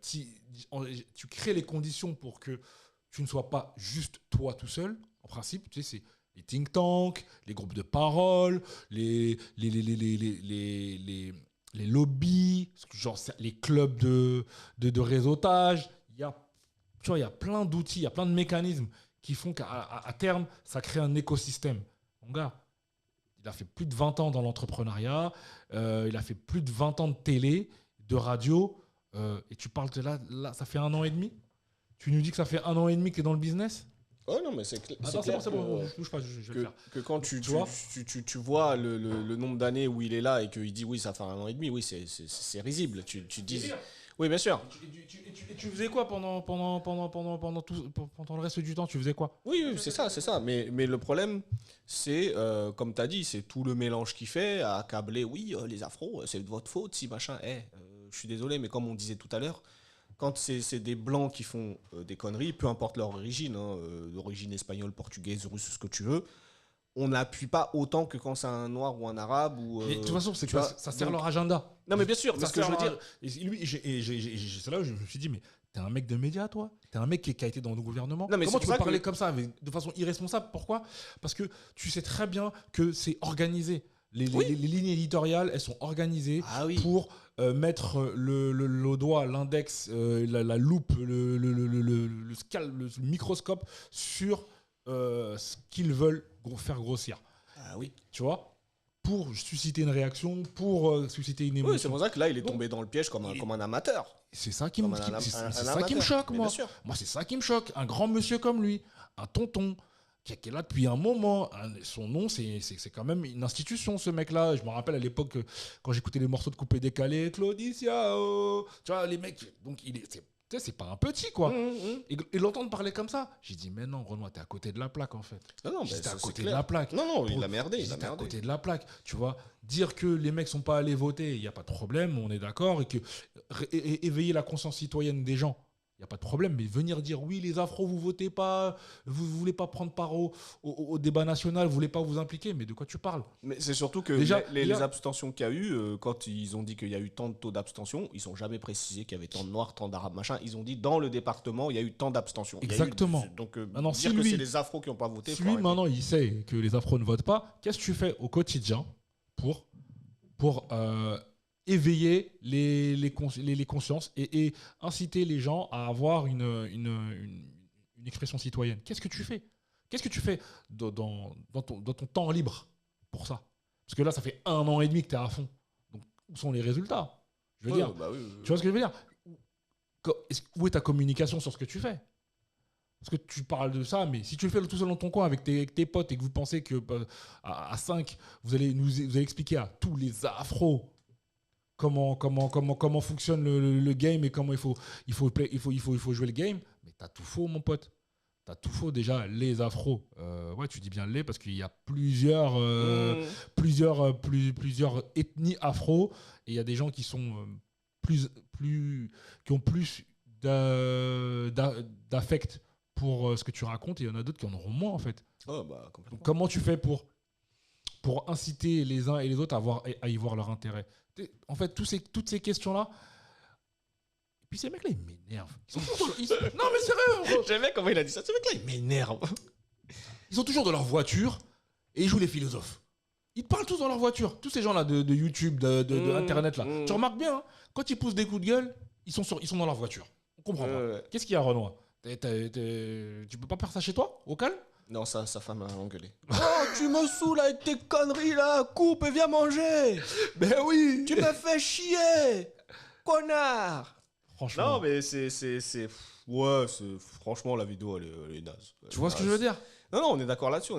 tu crées les conditions pour que tu ne sois pas juste toi tout seul. En principe, tu sais, c'est les think tanks, les groupes de parole, les lobbies, genre les clubs de réseautage. Il y a plein d'outils, il y a plein de mécanismes qui font qu'à terme, ça crée un écosystème. Mon gars, il a fait plus de 20 ans dans l'entrepreneuriat, il a fait plus de 20 ans de télé, de radio, et tu parles de là, ça fait 1 an et demi. Tu nous dis que ça fait 1 an et demi que tu es dans le business? Oh non, mais c'est clair. C'est bon, je touche pas, je vais le faire. Que quand tu vois le nombre d'années où il est là et qu'il dit oui, ça fait 1 an et demi, oui, c'est risible. Tu dis. Oui, bien sûr. Et tu faisais quoi pendant le reste du temps? Tu faisais quoi? Oui, c'est ça. Mais le problème, c'est, comme tu as dit, c'est tout le mélange qu'il fait à accabler. Oui, les afros, c'est de votre faute, si machin. Je suis désolé, mais comme on disait tout à l'heure, quand c'est des blancs qui font des conneries, peu importe leur origine, d'origine espagnole, portugaise, russe, ce que tu veux, on n'appuie pas autant que quand c'est un noir ou un arabe. De toute façon, ça sert leur agenda. Non, mais bien sûr, c'est ce que je veux dire. Lui, c'est là où je me suis dit, mais t'es un mec de médias, toi? T'es un mec qui a été dans le gouvernement? Non, mais comment tu peux parler comme ça, de façon irresponsable? Pourquoi? Parce que tu sais très bien que c'est organisé. Les lignes éditoriales, elles sont organisées pour mettre le doigt, l'index, la loupe, le microscope sur ce qu'ils veulent faire grossir. Ah oui. Tu vois, pour susciter une réaction, pour susciter une émotion. Oui, c'est pour ça que là, il est tombé dans le piège comme un amateur. C'est ça qui me choque, moi. Moi, c'est ça qui me choque. Un grand monsieur comme lui, un tonton, qui est là depuis un moment. Son nom, c'est quand même une institution, ce mec-là. Je me rappelle à l'époque, quand j'écoutais les morceaux de Coupé Décalé, Claudicia, tu vois, les mecs. Donc, c'est pas un petit, quoi. Et l'entendre parler comme ça, j'ai dit, mais non, Renoir, t'es à côté de la plaque, en fait. Non, t'es à côté de la plaque. Non, il a merdé. T'es à côté de la plaque. Tu vois, dire que les mecs sont pas allés voter, il n'y a pas de problème, on est d'accord. Et que éveiller la conscience citoyenne des gens, il n'y a pas de problème, mais venir dire oui, les afros, vous votez pas, vous ne voulez pas prendre part au débat national, vous ne voulez pas vous impliquer, mais de quoi tu parles? Mais c'est surtout que les abstentions qu'il y a eu, quand ils ont dit qu'il y a eu tant de taux d'abstention, ils n'ont jamais précisé qu'il y avait tant de noirs, tant d'arabes, machin. Ils ont dit dans le département, il y a eu tant d'abstentions. Exactement. Donc, maintenant, dire que c'est les afros qui n'ont pas voté. Si lui, maintenant, il sait que les afros ne votent pas, qu'est-ce que tu fais au quotidien pour éveiller les consciences et inciter les gens à avoir une expression citoyenne? Qu'est-ce que tu fais? Qu'est-ce que tu fais dans ton temps libre pour ça? Parce que là, ça fait 1 an et demi que tu es à fond. Donc, où sont les résultats? Je veux dire, tu vois ce que je veux dire? Où est ta communication sur ce que tu fais? Parce que tu parles de ça, mais si tu le fais tout seul dans ton coin avec tes potes et que vous pensez que à 5, vous allez expliquer à tous les afros comment fonctionne le game et comment il faut jouer le game, mais t'as tout faux, mon pote. T'as tout faux. Déjà, les afros, tu dis bien les parce qu'il y a plusieurs ethnies afro et il y a des gens qui sont qui ont plus d'affect pour ce que tu racontes et il y en a d'autres qui en auront moins, en fait. Donc, comment tu fais pour inciter les uns et les autres à y voir leur intérêt? En fait, toutes ces questions-là. Et puis ces mecs-là, ils m'énervent. Non, mais sérieux. J'aimais comment il a dit ça. Ces mecs-là, ils m'énervent. Ils sont toujours dans leur voiture et ils jouent les philosophes. Ils te parlent tous dans leur voiture. Tous ces gens-là de YouTube, de Internet, là. Tu remarques bien, hein, quand ils poussent des coups de gueule, ils sont dans leur voiture. On comprend pas. Qu'est-ce qu'il y a, Renoir? Tu peux pas faire ça chez toi, au calme? Non, sa femme a engueulé. Oh, tu me saoules avec tes conneries là, coupe et viens manger. Ben oui. Tu me fais chier, connard. Franchement. Non, mais franchement, la vidéo, elle est naze. Tu vois ce que je veux dire? Non, on est d'accord là-dessus,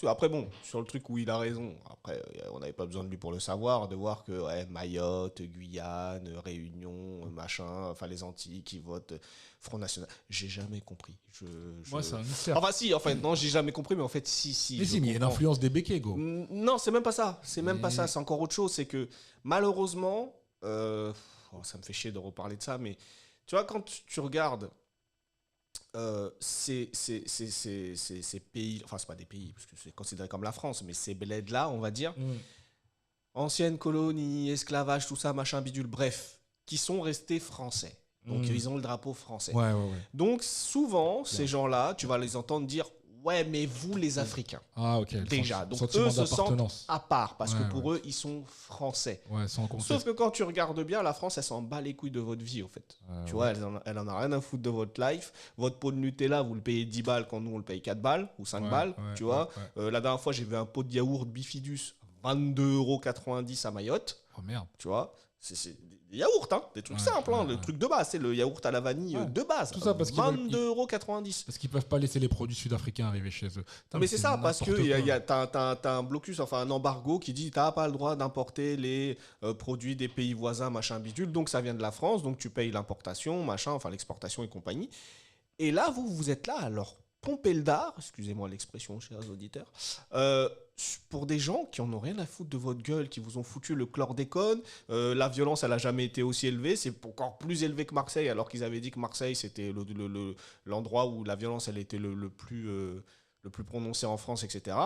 Après, bon, sur le truc où il a raison, après, on n'avait pas besoin de lui pour le savoir, de voir que Mayotte, Guyane, Réunion, machin, enfin les Antilles qui votent Front National. J'ai jamais compris. Moi, c'est un mystère. Enfin, si, en fait, non, j'ai jamais compris, mais en fait, si. Mais il y a une influence des béquets, go. Non, c'est même pas ça. C'est encore autre chose. C'est que, malheureusement, ça me fait chier de reparler de ça, mais tu vois, quand tu regardes ces pays, enfin c'est pas des pays parce que c'est considéré comme la France, mais ces bleds là, on va dire, anciennes colonies, esclavage, tout ça, machin bidule, bref, qui sont restés français. Donc ils ont le drapeau français. Ouais. Donc souvent, ces gens-là, tu vas les entendre dire ouais, mais vous les Africains. Ah ok. Déjà, donc eux se sentent à part parce que pour eux, ils sont français. Ouais, sans conteste. Sauf que quand tu regardes bien, la France, elle s'en bat les couilles de votre vie, en fait. Tu vois, elle en a rien à foutre de votre life. Votre pot de Nutella, vous le payez 10 balles quand nous, on le paye 4 balles ou 5 balles. Tu vois, la dernière fois, j'ai vu un pot de yaourt Bifidus, 22,90 € à Mayotte. Oh merde. Tu vois, c'est des yaourts, hein, des trucs simples. Le truc de base, c'est le yaourt à la vanille de base. Tout ça parce 22,90 €. Parce qu'ils peuvent pas laisser les produits sud-africains arriver chez eux. Mais c'est ça, parce que t'as un blocus, enfin un embargo qui dit t'as pas le droit d'importer les produits des pays voisins, machin bidule. Donc ça vient de la France, donc tu payes l'importation, machin, enfin l'exportation et compagnie. Et là, vous êtes là, alors pomper le dard, excusez-moi l'expression, chers auditeurs, pour des gens qui en ont rien à foutre de votre gueule, qui vous ont foutu le chlordécone. La violence, elle a jamais été aussi élevée. C'est encore plus élevé que Marseille, alors qu'ils avaient dit que Marseille, c'était l'endroit où la violence, elle était le plus prononcée en France, etc.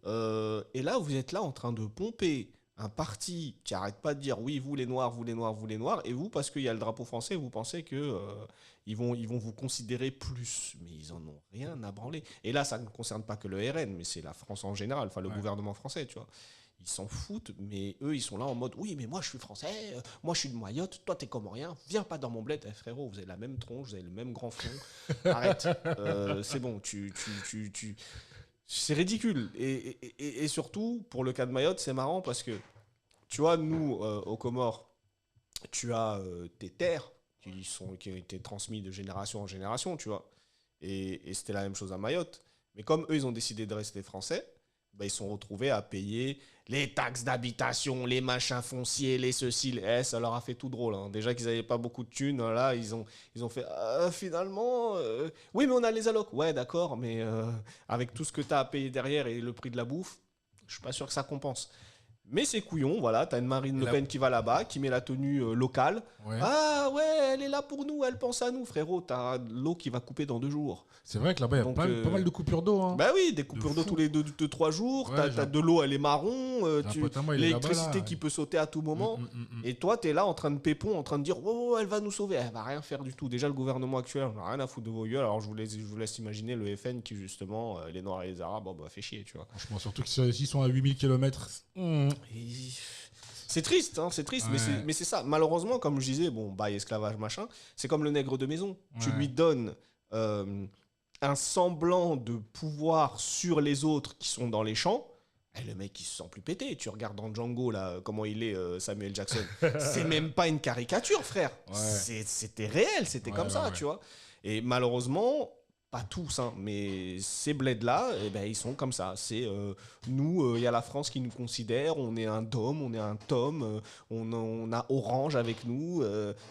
Et là, vous êtes là en train de pomper un parti qui arrête pas de dire oui, vous les Noirs, vous les Noirs, vous les Noirs, et vous, parce qu'il y a le drapeau français, vous pensez que ils vont vous considérer plus, mais ils en ont rien à branler. Et là, ça ne concerne pas que le RN, mais c'est la France en général, enfin le gouvernement français, tu vois. Ils s'en foutent, mais eux, ils sont là en mode oui, mais moi je suis français, moi je suis de Mayotte, toi t'es comorien, viens pas dans mon bled, frérot, vous avez la même tronche, vous avez le même grand front, arrête, c'est bon, c'est ridicule. Et surtout, pour le cas de Mayotte, c'est marrant parce que, tu vois, nous, aux Comores, tu as tes terres qui ont été transmises de génération en génération, tu vois. Et c'était la même chose à Mayotte. Mais comme eux, ils ont décidé de rester français, bah, ils sont retrouvés à payer les taxes d'habitation, les machins fonciers, les ceci, ça leur a fait tout drôle. Hein. Déjà qu'ils n'avaient pas beaucoup de thunes, là, ils ont fait finalement, oui, mais on a les allocs. Ouais, d'accord, mais avec tout ce que tu as à payer derrière et le prix de la bouffe, je suis pas sûr que ça compense. Mais c'est couillon, voilà, t'as une Marine Le Pen qui va là-bas, qui met la tenue locale. Ouais. Ah ouais, elle est là pour nous, elle pense à nous, frérot. T'as l'eau qui va couper dans 2 jours. C'est vrai que là-bas, il y a pas mal de coupures d'eau. Hein. Bah oui, des coupures d'eau tous les 2-3 jours. Ouais, t'as de l'eau, elle est marron. L'électricité qui peut sauter à tout moment. Et toi, t'es là en train de pépon, en train de dire oh, elle va nous sauver. Elle va rien faire du tout. Déjà, le gouvernement actuel, on a rien à foutre de vos gueules. Alors, je vous laisse imaginer le FN qui, justement, les Noirs et les Arabes, bon, bah, fait chier, tu vois. Franchement, surtout s'ils sont à 8000 km. C'est triste, hein, c'est triste, ouais. mais c'est ça. Malheureusement, comme je disais, bon, bail, esclavage, machin, c'est comme le nègre de maison. Ouais. Tu lui donnes un semblant de pouvoir sur les autres qui sont dans les champs, et le mec, il se sent plus pété. Tu regardes dans Django, là, comment il est, Samuel Jackson. C'est même pas une caricature, frère. Ouais. C'était réel, c'était comme ça, tu vois. Et malheureusement... Pas tous, hein, mais ces bleds-là, eh ben, ils sont comme ça. C'est nous, il y a la France qui nous considère, on est un dôme, on est un tome, on a Orange avec nous,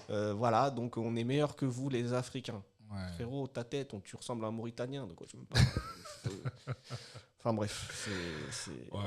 voilà, donc on est meilleur que vous, les Africains. Ouais. Frérot, ta tête, tu ressembles à un Mauritanien, de quoi tu me parles. Enfin bref, c'est... Ouais.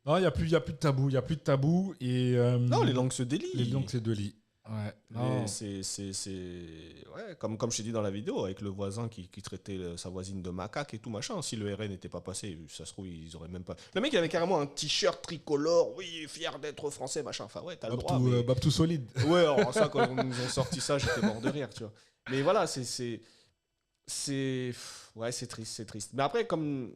Non, il n'y a plus de tabou, et... Non, les langues se délient. Les langues se délient. Ouais, non. Ouais, comme je t'ai dit dans la vidéo, avec le voisin qui traitait sa voisine de macaque et tout machin. Si le RN n'était pas passé, ça se trouve, ils auraient même pas. Le mec, il avait carrément un t-shirt tricolore, oui, fier d'être français, machin. Enfin, ouais, t'as le droit. Babtou solide. Ouais, alors ça, quand ils nous ont sorti ça, j'étais mort de rire, tu vois. Mais voilà, ouais, c'est triste. Mais après, comme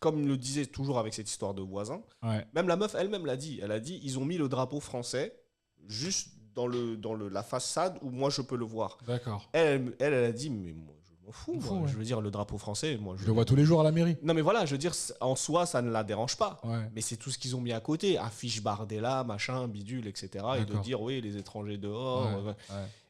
le disait toujours avec cette histoire de voisin, ouais. Même la meuf elle-même l'a dit. Elle a dit, ils ont mis le drapeau français juste dans la façade où moi je peux le voir. D'accord. Elle a dit mais moi je m'en fous. Ouais. Je veux dire le drapeau français, moi je le vois tous les jours à la mairie. Non mais voilà, je veux dire en soi ça ne la dérange pas. Ouais. Mais c'est tout ce qu'ils ont mis à côté, affiche Bardella, machin, bidule, etc. D'accord. Et de dire oui les étrangers dehors. Ouais.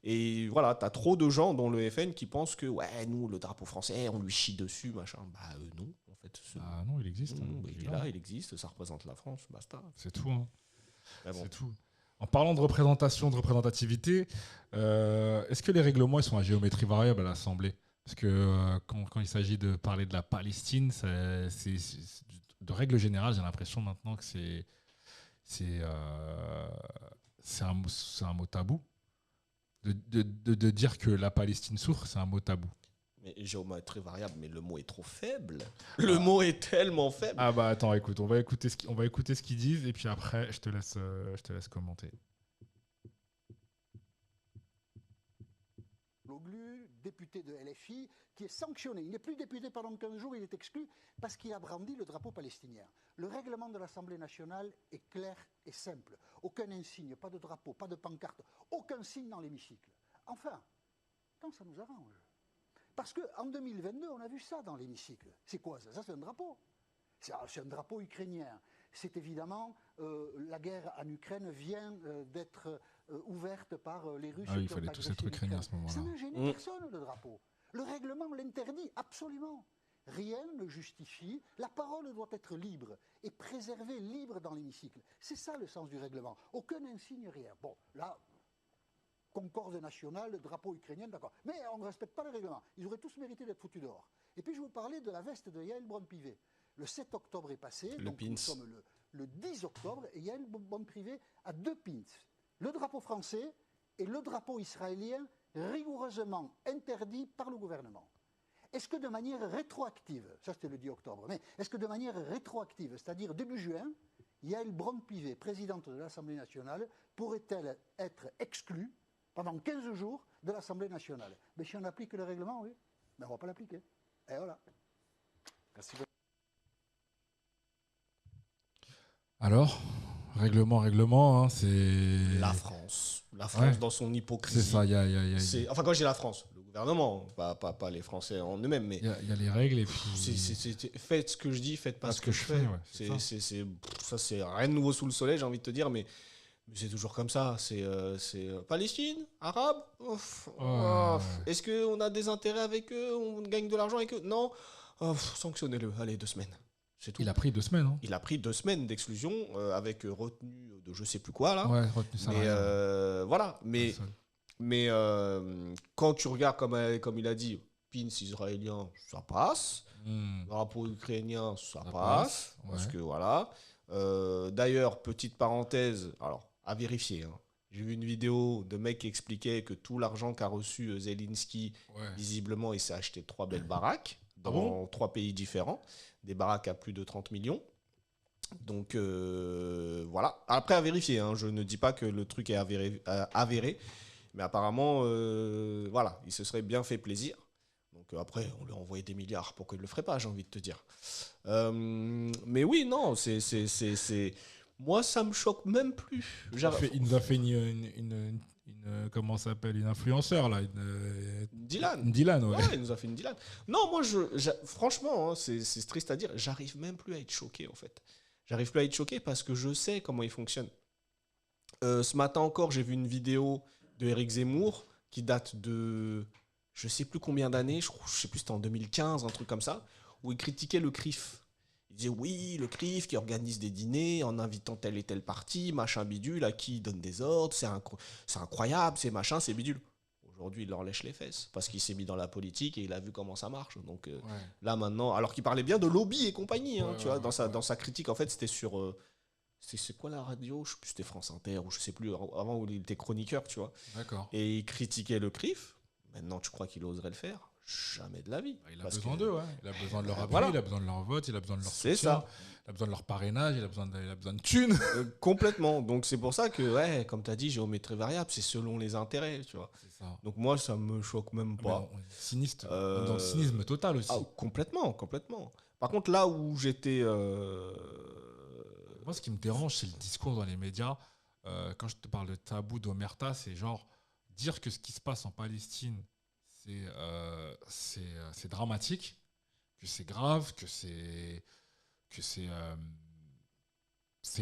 Et voilà, t'as trop de gens dans le FN qui pensent que ouais nous le drapeau français on lui chie dessus machin. Bah non en fait. Ah non il existe. Il est là, il existe, ça représente la France, basta. C'est tout. Hein. Bon. C'est tout. En parlant de représentation, de représentativité, est-ce que les règlements ils sont à géométrie variable à l'Assemblée ? Parce que quand il s'agit de parler de la Palestine, de règle générale, j'ai l'impression maintenant que c'est un mot tabou. De dire que la Palestine souffre, c'est un mot tabou. Mais géométrie variable, mais le mot est trop faible. Le mot est tellement faible. Ah bah attends, écoute, on va écouter ce qu'ils disent et puis après, je te laisse commenter. Loglu, député de LFI, qui est sanctionné. Il n'est plus député pendant 15 jours, il est exclu parce qu'il a brandi le drapeau palestinien. Le règlement de l'Assemblée nationale est clair et simple. Aucun insigne, pas de drapeau, pas de pancarte, aucun signe dans l'hémicycle. Enfin, quand ça nous arrange. Parce qu'en 2022, on a vu ça dans l'hémicycle. C'est quoi ça ? Ça, c'est un drapeau. C'est un drapeau ukrainien. c'est évidemment la guerre en Ukraine vient d'être ouverte par les Russes. Ah oui, il fallait tous être ukrainiens à ce moment-là. Ça n'a gêné personne, le drapeau. Le règlement l'interdit, absolument. Rien ne justifie. La parole doit être libre et préservée libre dans l'hémicycle. C'est ça le sens du règlement. Aucun insigne, rien. Bon, là, concorde nationale, drapeau ukrainien, d'accord. Mais on ne respecte pas le règlement. Ils auraient tous mérité d'être foutus dehors. Et puis je vous parlais de la veste de Yael Braun-Pivet. Le 7 octobre est passé, donc nous sommes le 10 octobre, et Yael Braun-Pivet a 2 pins. Le drapeau français et le drapeau israélien rigoureusement interdits par le gouvernement. Est-ce que de manière rétroactive, ça c'était le 10 octobre, mais est-ce que de manière rétroactive, c'est-à-dire début juin, Yael Braun-Pivet, présidente de l'Assemblée nationale, pourrait-elle être exclue pendant 15 jours de l'Assemblée nationale? Mais si on applique le règlement, oui, mais on ne va pas l'appliquer. Et voilà. Merci beaucoup. Alors, règlement, hein, c'est... La France dans son hypocrisie. C'est ça, il y a... Enfin, quand je dis la France, le gouvernement, pas les Français en eux-mêmes, mais... Il y a les règles et puis... Faites ce que je dis, faites pas ce que je fais. Ouais, ça, c'est rien de nouveau sous le soleil, j'ai envie de te dire, mais c'est toujours comme ça. C'est Palestine, Arabe. Est-ce qu'on a des intérêts avec eux? On gagne de l'argent avec eux? Non. Sanctionnez-le. Allez, 2 semaines. C'est tout. Il a pris 2 semaines. Hein. Il a pris 2 semaines d'exclusion avec retenue de je sais plus quoi là. Ouais, retenue salariale. Voilà. Mais quand tu regardes comme il a dit, pins israélien, ça passe. Drapeau ukrainien, ça passe. Parce que voilà. D'ailleurs, petite parenthèse, alors à vérifier. Hein. J'ai vu une vidéo de mec qui expliquait que tout l'argent qu'a reçu Zelensky, visiblement, il s'est acheté 3 belles baraques dans 3 pays différents. Des baraques à plus de 30 millions. Donc, voilà. Après, à vérifier. Hein. Je ne dis pas que le truc est avéré. Mais apparemment, voilà, il se serait bien fait plaisir. Donc, après, on lui a envoyé des milliards. Pourquoi il ne le ferait pas, j'ai envie de te dire. Mais oui, non, moi, ça me choque même plus. Il nous a fait une comment ça s'appelle, une influenceur là, Dylan, ouais. Il nous a fait une Dylan. Non, moi franchement, hein, c'est triste à dire, j'arrive même plus à être choqué en fait. J'arrive plus à être choqué parce que je sais comment il fonctionne. Ce matin encore, j'ai vu une vidéo de Éric Zemmour qui date de je sais plus combien d'années, je sais plus, c'était en 2015, un truc comme ça, où il critiquait le CRIF. Il disait oui, le CRIF qui organise des dîners en invitant tel et tel parti, machin bidule, à qui il donne des ordres, c'est incroyable, c'est machin, c'est bidule. Aujourd'hui, il leur lèche les fesses parce qu'il s'est mis dans la politique et il a vu comment ça marche. Donc là maintenant, alors qu'il parlait bien de lobby et compagnie, hein, tu vois, dans sa critique, en fait, c'était sur... c'est quoi la radio? Je sais plus, c'était France Inter ou je sais plus, avant où il était chroniqueur, tu vois. D'accord. Et il critiquait le CRIF. Maintenant, tu crois qu'il oserait le faire? Jamais de la vie. Il a besoin d'eux, il a besoin de leur appui, il a besoin de leur vote, il a besoin de leur soutien, ça. Il a besoin de leur parrainage, il a besoin de thunes. Complètement. Donc c'est pour ça que, comme tu as dit, géométrie variable, c'est selon les intérêts, tu vois. C'est ça. Donc moi, ça me choque même pas. On est sinistre, dans le cynisme total aussi. Complètement. Par contre, là où j'étais... Moi, ce qui me dérange, c'est le discours dans les médias. Quand je te parle de tabou d'Omerta, c'est genre dire que ce qui se passe en Palestine, c'est dramatique, que c'est grave, que c'est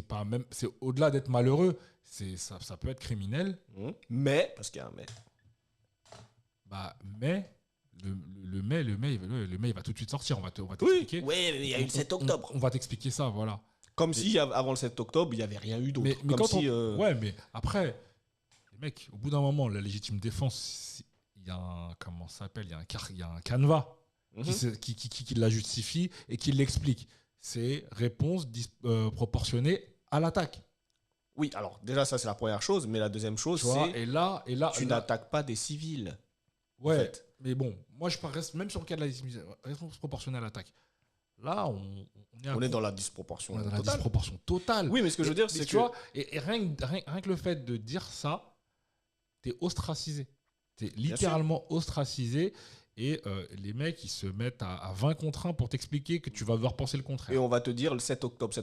pas même, c'est au-delà d'être malheureux, ça peut être criminel. Mais parce qu'il y a un mais. Mais le mais il va tout de suite sortir. On va t'expliquer. Oui, mais il y a eu le 7 octobre. On va t'expliquer ça, voilà. Comme si avant le 7 octobre, il n'y avait rien eu d'autre. Ouais, mais après, les mecs, au bout d'un moment, la légitime défense, il y a un canevas qui la justifie et qui l'explique. C'est réponse proportionnée à l'attaque. Oui, alors déjà ça c'est la première chose, mais la deuxième chose c'est tu n'attaques pas des civils. Ouais, en fait. Mais bon, moi je reste même sur le cas de la réponse proportionnée à l'attaque. Là, on est dans la disproportion. La disproportion totale. Oui, mais ce que je veux dire, c'est que tu vois, et rien que le fait de dire ça, t'es ostracisé. T'es littéralement ostracisé. Et les mecs, ils se mettent à 20 contre 1 pour t'expliquer que tu vas devoir penser le contraire. Et on va te dire le 7 octobre,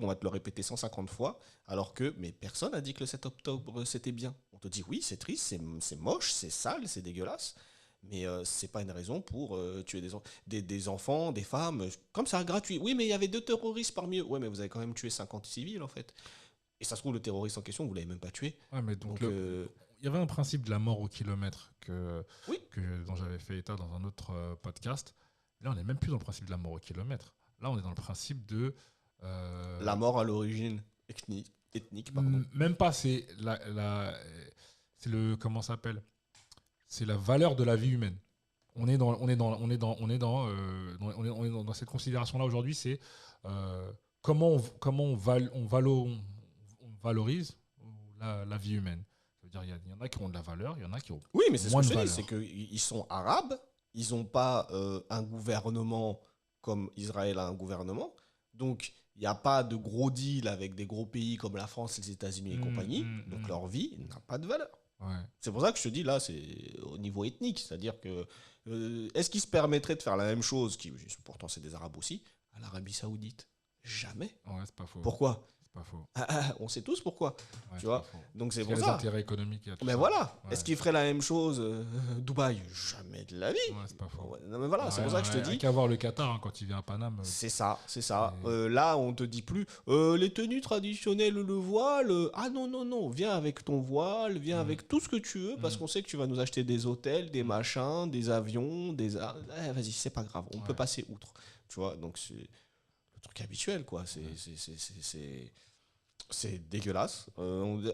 on va te le répéter 150 fois, alors que personne n'a dit que le 7 octobre, c'était bien. On te dit oui, c'est triste, c'est moche, c'est sale, c'est dégueulasse. Mais c'est pas une raison pour tuer des enfants, des femmes, comme ça, gratuit. Oui, mais il y avait 2 terroristes parmi eux. Ouais, mais vous avez quand même tué 50 civils, en fait. Et ça se trouve, le terroriste en question, vous l'avez même pas tué. Ouais, mais donc il y avait un principe de la mort au kilomètre dont j'avais fait état dans un autre podcast. Là, on n'est même plus dans le principe de la mort au kilomètre. Là, on est dans le principe de... la mort à l'origine ethnique, pardon. Même pas, c'est c'est le... Comment ça s'appelle ? C'est la valeur de la vie humaine. On est dans cette considération-là aujourd'hui, c'est comment on valorise la vie humaine. Ça veut dire il y en a qui ont de la valeur, il y en a qui ont oui, mais c'est moins ce que de je valeur. dis, c'est qu'ils sont arabes, ils n'ont pas un gouvernement comme Israël a un gouvernement, donc il n'y a pas de gros deal avec des gros pays comme la France, les États-Unis et compagnie, donc leur vie n'a pas de valeur. Ouais. C'est pour ça que je te dis là, c'est au niveau ethnique, c'est-à-dire que est-ce qu'ils se permettraient de faire la même chose, qui pourtant c'est des Arabes aussi, à l'Arabie Saoudite? Jamais. Ouais, c'est pas faux. Pourquoi? C'est pas faux. On sait tous pourquoi. Ouais, tu vois. Donc c'est pour les ça. Intérêts économiques. Et tout mais ça. voilà. Ouais. Est-ce qu'ils feraient la même chose Dubaï? Jamais de la vie. Ouais, c'est pas faux. Ouais, non, mais voilà, c'est pour ça que je te dis. Il n'y a qu'à voir le Qatar quand il vient à Paname. C'est ça. Là, on te dit plus les tenues traditionnelles, le voile. Ah non. Viens avec ton voile, viens avec tout ce que tu veux, parce qu'on sait que tu vas nous acheter des hôtels, des machins, des avions, vas-y, c'est pas grave. On peut passer outre. Tu vois, donc c'est le truc habituel, quoi. C'est dégueulasse.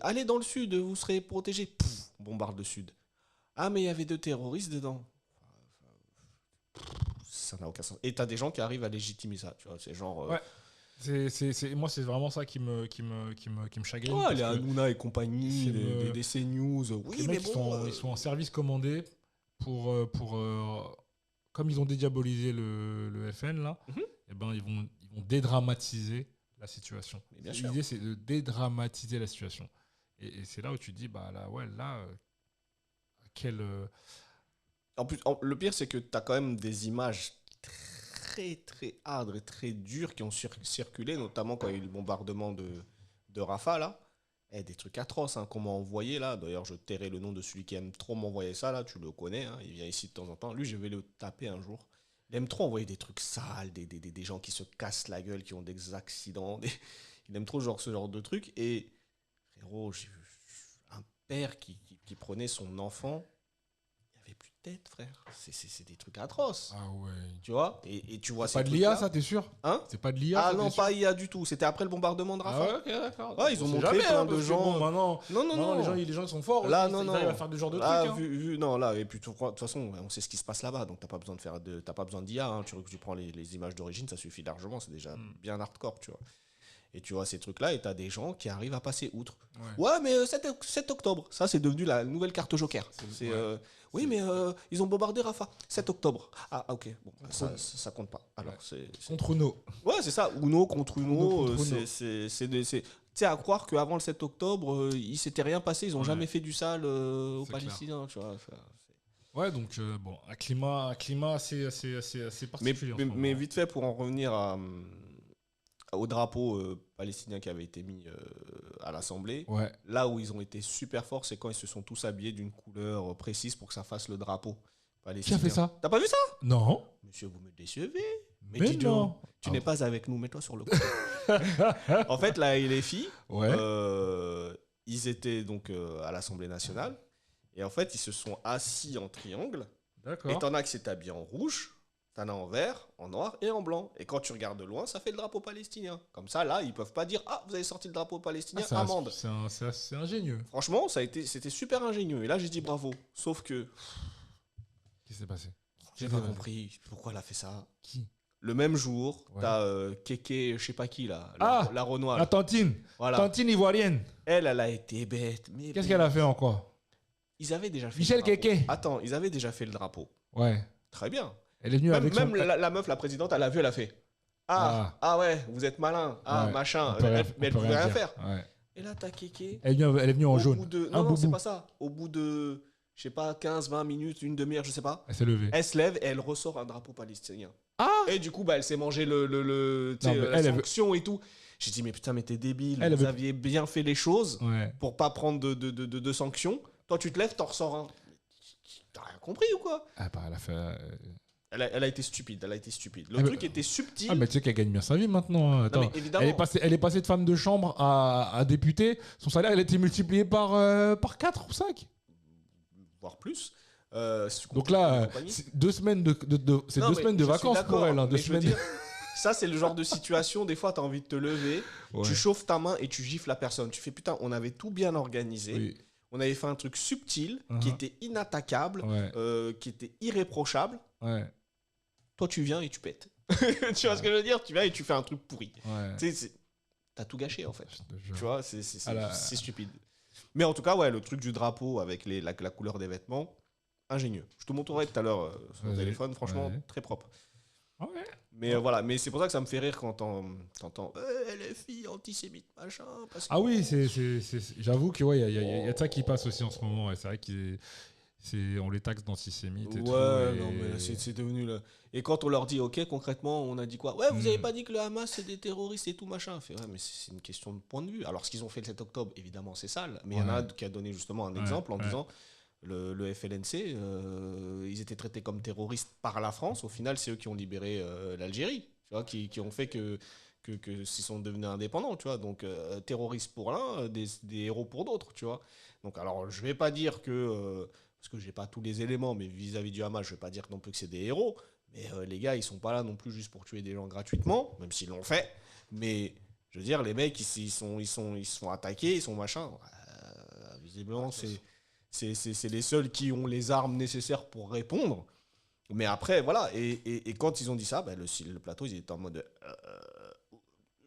Allez dans le sud, vous serez protégés. Pouf, bombarde le sud. Ah, mais il y avait 2 terroristes dedans. Ça n'a aucun sens. Et t'as des gens qui arrivent à légitimer ça. Tu vois, c'est genre. Ouais. Moi, c'est vraiment ça qui me chagrine. Ouais, les Hanouna et compagnie, des CNews. Oui, les mais mecs, bon. ils sont en service commandé pour comme ils ont dédiabolisé le FN là. Et ben ils vont dédramatiser la situation. L'idée, c'est de dédramatiser la situation. Et c'est là où tu te dis, quel... En plus, le pire, c'est que tu as quand même des images très, très âpres et très dures qui ont circulé, notamment quand il y a eu le bombardement de Rafah, là. Des trucs atroces qu'on m'a envoyé, là. D'ailleurs, je tairai le nom de celui qui aime trop m'envoyer ça, là. Tu le connais, hein. Il vient ici de temps en temps. Lui, je vais le taper un jour. Il aime trop envoyer des trucs sales, des gens qui se cassent la gueule, qui ont des accidents. Il aime trop ce genre de trucs. Et frérot, j'ai vu un père qui prenait son enfant. Il n'y avait plus de tête, frère. C'est des trucs atroces. Ah ouais. Tu vois, et tu vois. C'est pas de l'IA, ça, t'es sûr? Hein? C'est pas de l'IA? Ah non, pas IA du tout. C'était après le bombardement de Rafah. Ah ouais, ok, d'accord. Ouais, ils ont montré plein de gens. Bon, non. Les gens sont forts. Là, aussi, non. Ils arrivent à faire ce genre de trucs. Non, là, et puis de toute façon, on sait ce qui se passe là-bas, donc t'as pas besoin t'as pas besoin d'IA. Hein. Tu prends les images d'origine, ça suffit largement. C'est déjà bien hardcore, tu vois. Et tu vois ces trucs-là, et t'as des gens qui arrivent à passer outre. Ouais, mais 7 octobre, ça c'est devenu la nouvelle carte Joker. Oui, mais ils ont bombardé Rafah. 7 octobre. Ah, ok. Bon, ça compte pas. Alors, c'est... Contre Uno. Ouais, c'est ça. Uno contre Uno. Tu sais, à croire qu'avant le 7 octobre, il s'était rien passé. Ils n'ont jamais fait du sale aux Palestiniens. Tu vois. Ouais, donc, un climat assez particulier. Mais vite fait, pour en revenir au drapeau palestinien qui avait été mis à l'Assemblée, là où ils ont été super forts, c'est quand ils se sont tous habillés d'une couleur précise pour que ça fasse le drapeau palestinien. Qui a fait ça? T'as pas vu ça? Non. Monsieur, vous me décevez. Mais non. Tu n'es pas avec nous, mets-toi sur le côté. En fait, là, les filles, ils étaient donc à l'Assemblée nationale, et en fait, ils se sont assis en triangle. D'accord. Et t'en as qui s'est habillé en rouge, t'en as en vert, en noir et en blanc. Et quand tu regardes de loin, ça fait le drapeau palestinien. Comme ça, là, ils peuvent pas dire « Ah, vous avez sorti le drapeau palestinien, amende ». C'est ingénieux. Franchement, c'était super ingénieux. Et là, j'ai dit bravo. Sauf que... Qu'est-ce qui s'est passé? J'ai pas compris pourquoi elle a fait ça. Qui? Le même jour, t'as Kéké, je sais pas qui, là. La Renoir. La Tantine. Voilà. Tantine ivoirienne. Elle a été bête. Qu'est-ce qu'elle a fait encore? Ils avaient déjà fait Michel Kéké. Attends, ils avaient déjà fait le drapeau. Ouais. Très bien. Elle est venue avec même la meuf, la présidente, elle a vu, elle a fait ah ouais, vous êtes malin, machin. Mais elle pouvait rien faire. Ouais. Et là, t'as Kéké. Elle est venue en jaune. Non, c'est pas ça. Au bout de, je sais pas, 15, 20 minutes, une demi-heure, je sais pas. Elle s'est levée. Elle se lève et elle ressort un drapeau palestinien. Et du coup, elle s'est mangé la sanction et tout. J'ai dit, mais putain, mais t'es débile. Vous aviez bien fait les choses pour pas prendre de sanctions. Toi, tu te lèves, t'en ressors un. T'as rien compris ou quoi? Ah bah, elle a fait... Elle a été stupide, Le truc était subtil. Ah, mais tu sais qu'elle gagne bien sa vie maintenant. Attends, non, mais évidemment. Elle est passée de femme de chambre à députée. Son salaire, il a été multiplié par 4 ou 5. Voire plus. Donc là, c'est 2 semaines de vacances pour elle. Hein, 2 semaines. Ça, c'est le genre de situation, des fois, tu as envie de te lever, tu chauffes ta main et tu gifles la personne. Tu fais, putain, on avait tout bien organisé. Oui. On avait fait un truc subtil, qui était inattaquable, qui était irréprochable. Ouais. Toi, tu viens et tu pètes. Tu vois ce que je veux dire? Tu viens et tu fais un truc pourri. Tu sais, t'as tout gâché, en fait. Tu vois, c'est stupide. Mais en tout cas, le truc du drapeau avec la couleur des vêtements, ingénieux. Je te montrerai tout à l'heure sur le téléphone, franchement, très propre. Mais voilà, mais c'est pour ça que ça me fait rire quand t'entends LFI, antisémite, machin. Parce que oui, j'avoue que il y a de ça qui passe aussi en ce moment. C'est vrai qu'on les taxe d'antisémites et tout. Non, mais c'est devenu là. Et quand on leur dit, ok, concrètement, on a dit quoi? Ouais, vous avez pas dit que le Hamas c'est des terroristes et tout machin. Fait, mais c'est une question de point de vue. Alors, ce qu'ils ont fait le 7 octobre, évidemment, c'est sale. Mais il y en a qui a donné justement un exemple en disant. Le FLNC, ils étaient traités comme terroristes par la France. Au final, c'est eux qui ont libéré l'Algérie, tu vois, qui ont fait que s'ils sont devenus indépendants, tu vois. Donc, terroristes pour l'un, des héros pour d'autres, tu vois. Donc, alors, je vais pas dire que... parce que j'ai pas tous les éléments, mais vis-à-vis du Hamas, je vais pas dire non plus que c'est des héros. Mais les gars, ils sont pas là non plus juste pour tuer des gens gratuitement, même s'ils l'ont fait. Mais, je veux dire, les mecs, ils sont attaqués, ils sont machin. Visiblement, c'est les seuls qui ont les armes nécessaires pour répondre. Mais après, voilà. Et quand ils ont dit ça, le plateau, ils étaient en mode...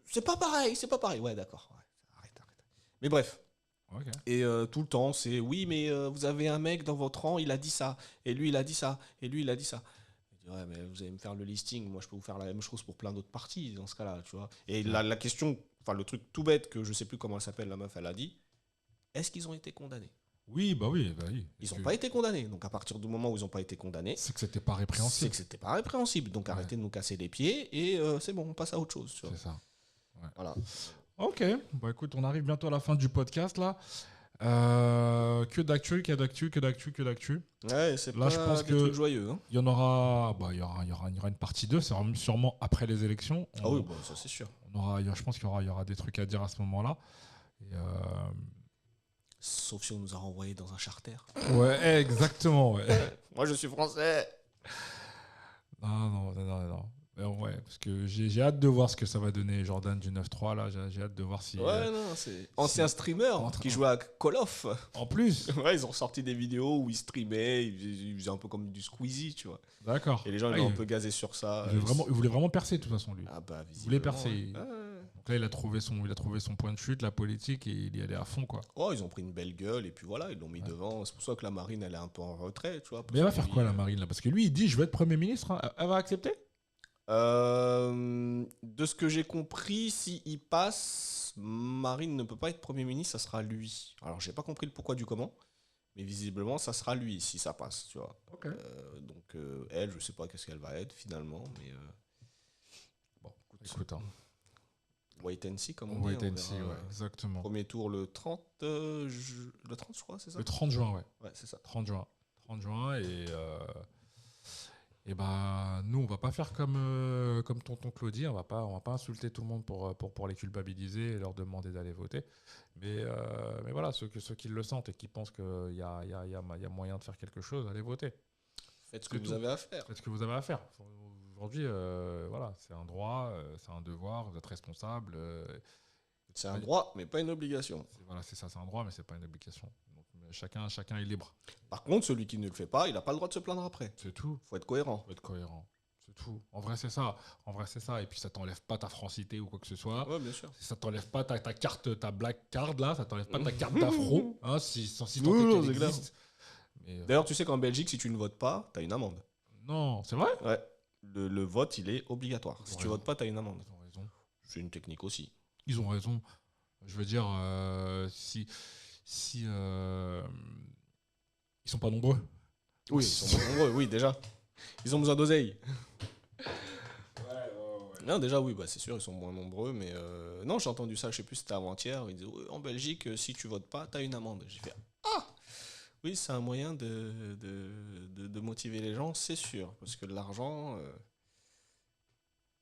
c'est pas pareil. Ouais, d'accord. Arrête. Mais bref. Okay. Et tout le temps, c'est... Oui, mais vous avez un mec dans votre rang, il a dit ça. Et lui, il a dit ça. Et lui, il a dit ça. Je dis, ouais, mais vous allez me faire le listing. Moi, je peux vous faire la même chose pour plein d'autres parties, dans ce cas-là, tu vois. Et la question... Enfin, le truc tout bête que je sais plus comment elle s'appelle, la meuf, elle a dit... Est-ce qu'ils ont été condamnés? Oui. Ils n'ont pas été condamnés. Donc, à partir du moment où ils n'ont pas été condamnés... C'est que c'était pas répréhensible. Donc, arrêtez de nous casser les pieds et c'est bon, on passe à autre chose. C'est ça. Ouais. Voilà. Ok. Écoute, on arrive bientôt à la fin du podcast, là. Que d'actu. Ouais, c'est là, pas je pense des trucs joyeux. Hein. Il y aura une partie 2, c'est sûrement après les élections. Oui, ça c'est sûr. Je pense qu'il y aura des trucs à dire à ce moment-là. Et sauf si on nous a renvoyés dans un charter. Ouais, exactement. Ouais. Moi, je suis français. Non. Ouais, parce que j'ai hâte de voir ce que ça va donner, Jordan du 9-3. Là, j'ai hâte de voir si. Ouais, c'est ancien streamer qui jouait à Call of. En plus. Ouais, ils ont sorti des vidéos où ils streamaient, ils faisaient un peu comme du Squeezie, tu vois. D'accord. Et les gens, ils ont un peu gazé sur ça. Il voulait vraiment percer, de toute façon, lui. Ah bah, il voulait percer. Ouais. Donc là, il a trouvé son point de chute, la politique, et il y allait à fond, quoi. Oh, ils ont pris une belle gueule, et puis voilà, ils l'ont mis devant. C'est pour ça que la marine, elle est un peu en retrait, tu vois. Mais elle va faire quoi, la marine, là? Parce que lui, il dit, je vais être Premier ministre. Hein. Elle va accepter? De ce que j'ai compris, s'il passe, Marine ne peut pas être Premier ministre, ça sera lui. Alors, j'ai pas compris le pourquoi du comment, mais visiblement, ça sera lui si ça passe, tu vois. Okay. Donc, elle, je sais pas qu'est-ce qu'elle va être finalement, mais bon, écoute, hein. Wait and see, comme on dit. Wait and see, ouais, exactement. Premier tour le 30, je crois, c'est ça? Le 30 juin, ouais. Ouais, c'est ça. 30 juin, et nous, on va pas faire comme tonton Claudie, on va pas insulter tout le monde pour les culpabiliser et leur demander d'aller voter. Mais voilà, ceux qui le sentent et qui pensent qu'il y a moyen de faire quelque chose, allez voter. Faites ce que vous avez à faire. Faites ce que vous avez à faire. Aujourd'hui, voilà, c'est un droit, c'est un devoir, vous êtes responsable. C'est un droit, mais pas une obligation. Voilà, c'est ça, c'est un droit, mais c'est pas une obligation. Donc, chacun est libre. Par contre, celui qui ne le fait pas, il n'a pas le droit de se plaindre après. C'est tout. Faut être cohérent. C'est tout. En vrai, c'est ça. Et puis, ça t'enlève pas ta francité ou quoi que ce soit. Ouais, bien sûr. Ça t'enlève pas ta carte, ta black card là. Ça t'enlève pas ta carte d'afro. Hein, si tant est qu'elle existe. D'ailleurs, tu sais qu'en Belgique, si tu ne votes pas, t'as une amende. Non, c'est vrai? Ouais. Le vote, il est obligatoire. Si tu votes pas, t'as une amende. Ils ont raison. C'est une technique aussi. Ils ont raison. Je veux dire, si ils sont pas nombreux. Oui, ils sont pas nombreux, oui, déjà. Ils ont besoin d'oseille. Ouais. Non, déjà, oui, c'est sûr, ils sont moins nombreux, mais non, j'ai entendu ça, je sais plus, c'était avant-hier. Ils disaient, en Belgique, si tu votes pas, t'as une amende. J'ai fait, Oui, c'est un moyen de motiver les gens, c'est sûr. Parce que l'argent,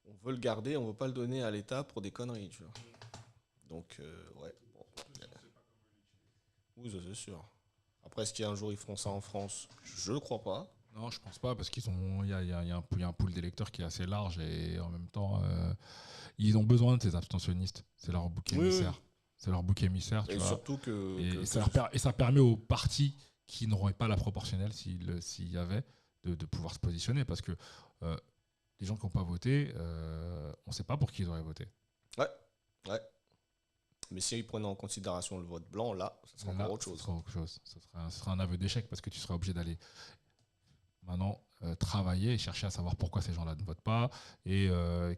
on veut le garder, on ne veut pas le donner à l'État pour des conneries. Tu vois. Donc, ouais. Bon. Oui, ça, c'est sûr. Après, est-ce qu'un jour ils feront ça en France? Je ne crois pas. Non, je pense pas, parce qu'il y a un pool d'électeurs qui est assez large et en même temps, ils ont besoin de ces abstentionnistes. C'est leur bouc émissaire. Oui. C'est leur bouc émissaire. Et surtout ça permet aux partis qui n'auraient pas la proportionnelle, s'il y avait, de pouvoir se positionner. Parce que les gens qui n'ont pas voté, on ne sait pas pour qui ils auraient voté. Ouais. Mais si ils prenaient en considération le vote blanc, là, ce sera encore autre chose. Ce sera un aveu d'échec parce que tu seras obligé d'aller maintenant travailler et chercher à savoir pourquoi ces gens-là ne votent pas et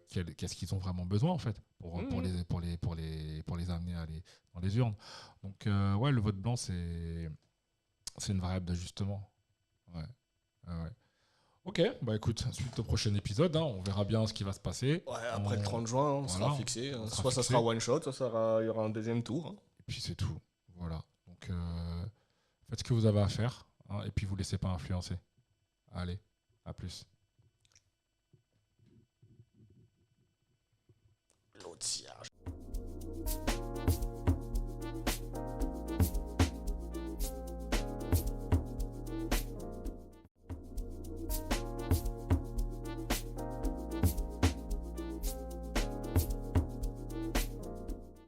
qu'est-ce qu'ils ont vraiment besoin en fait pour les amener à aller dans les urnes. Donc ouais, le vote blanc c'est une variable d'ajustement. Ouais. Ok, bah écoute, suite au prochain épisode, on verra bien ce qui va se passer. Ouais, après le 30 juin, on sera fixé. Soit ça sera one shot, soit il y aura un deuxième tour. Et puis c'est tout. Voilà. Donc faites ce que vous avez à faire et puis vous laissez pas influencer. Allez, à plus. L'autre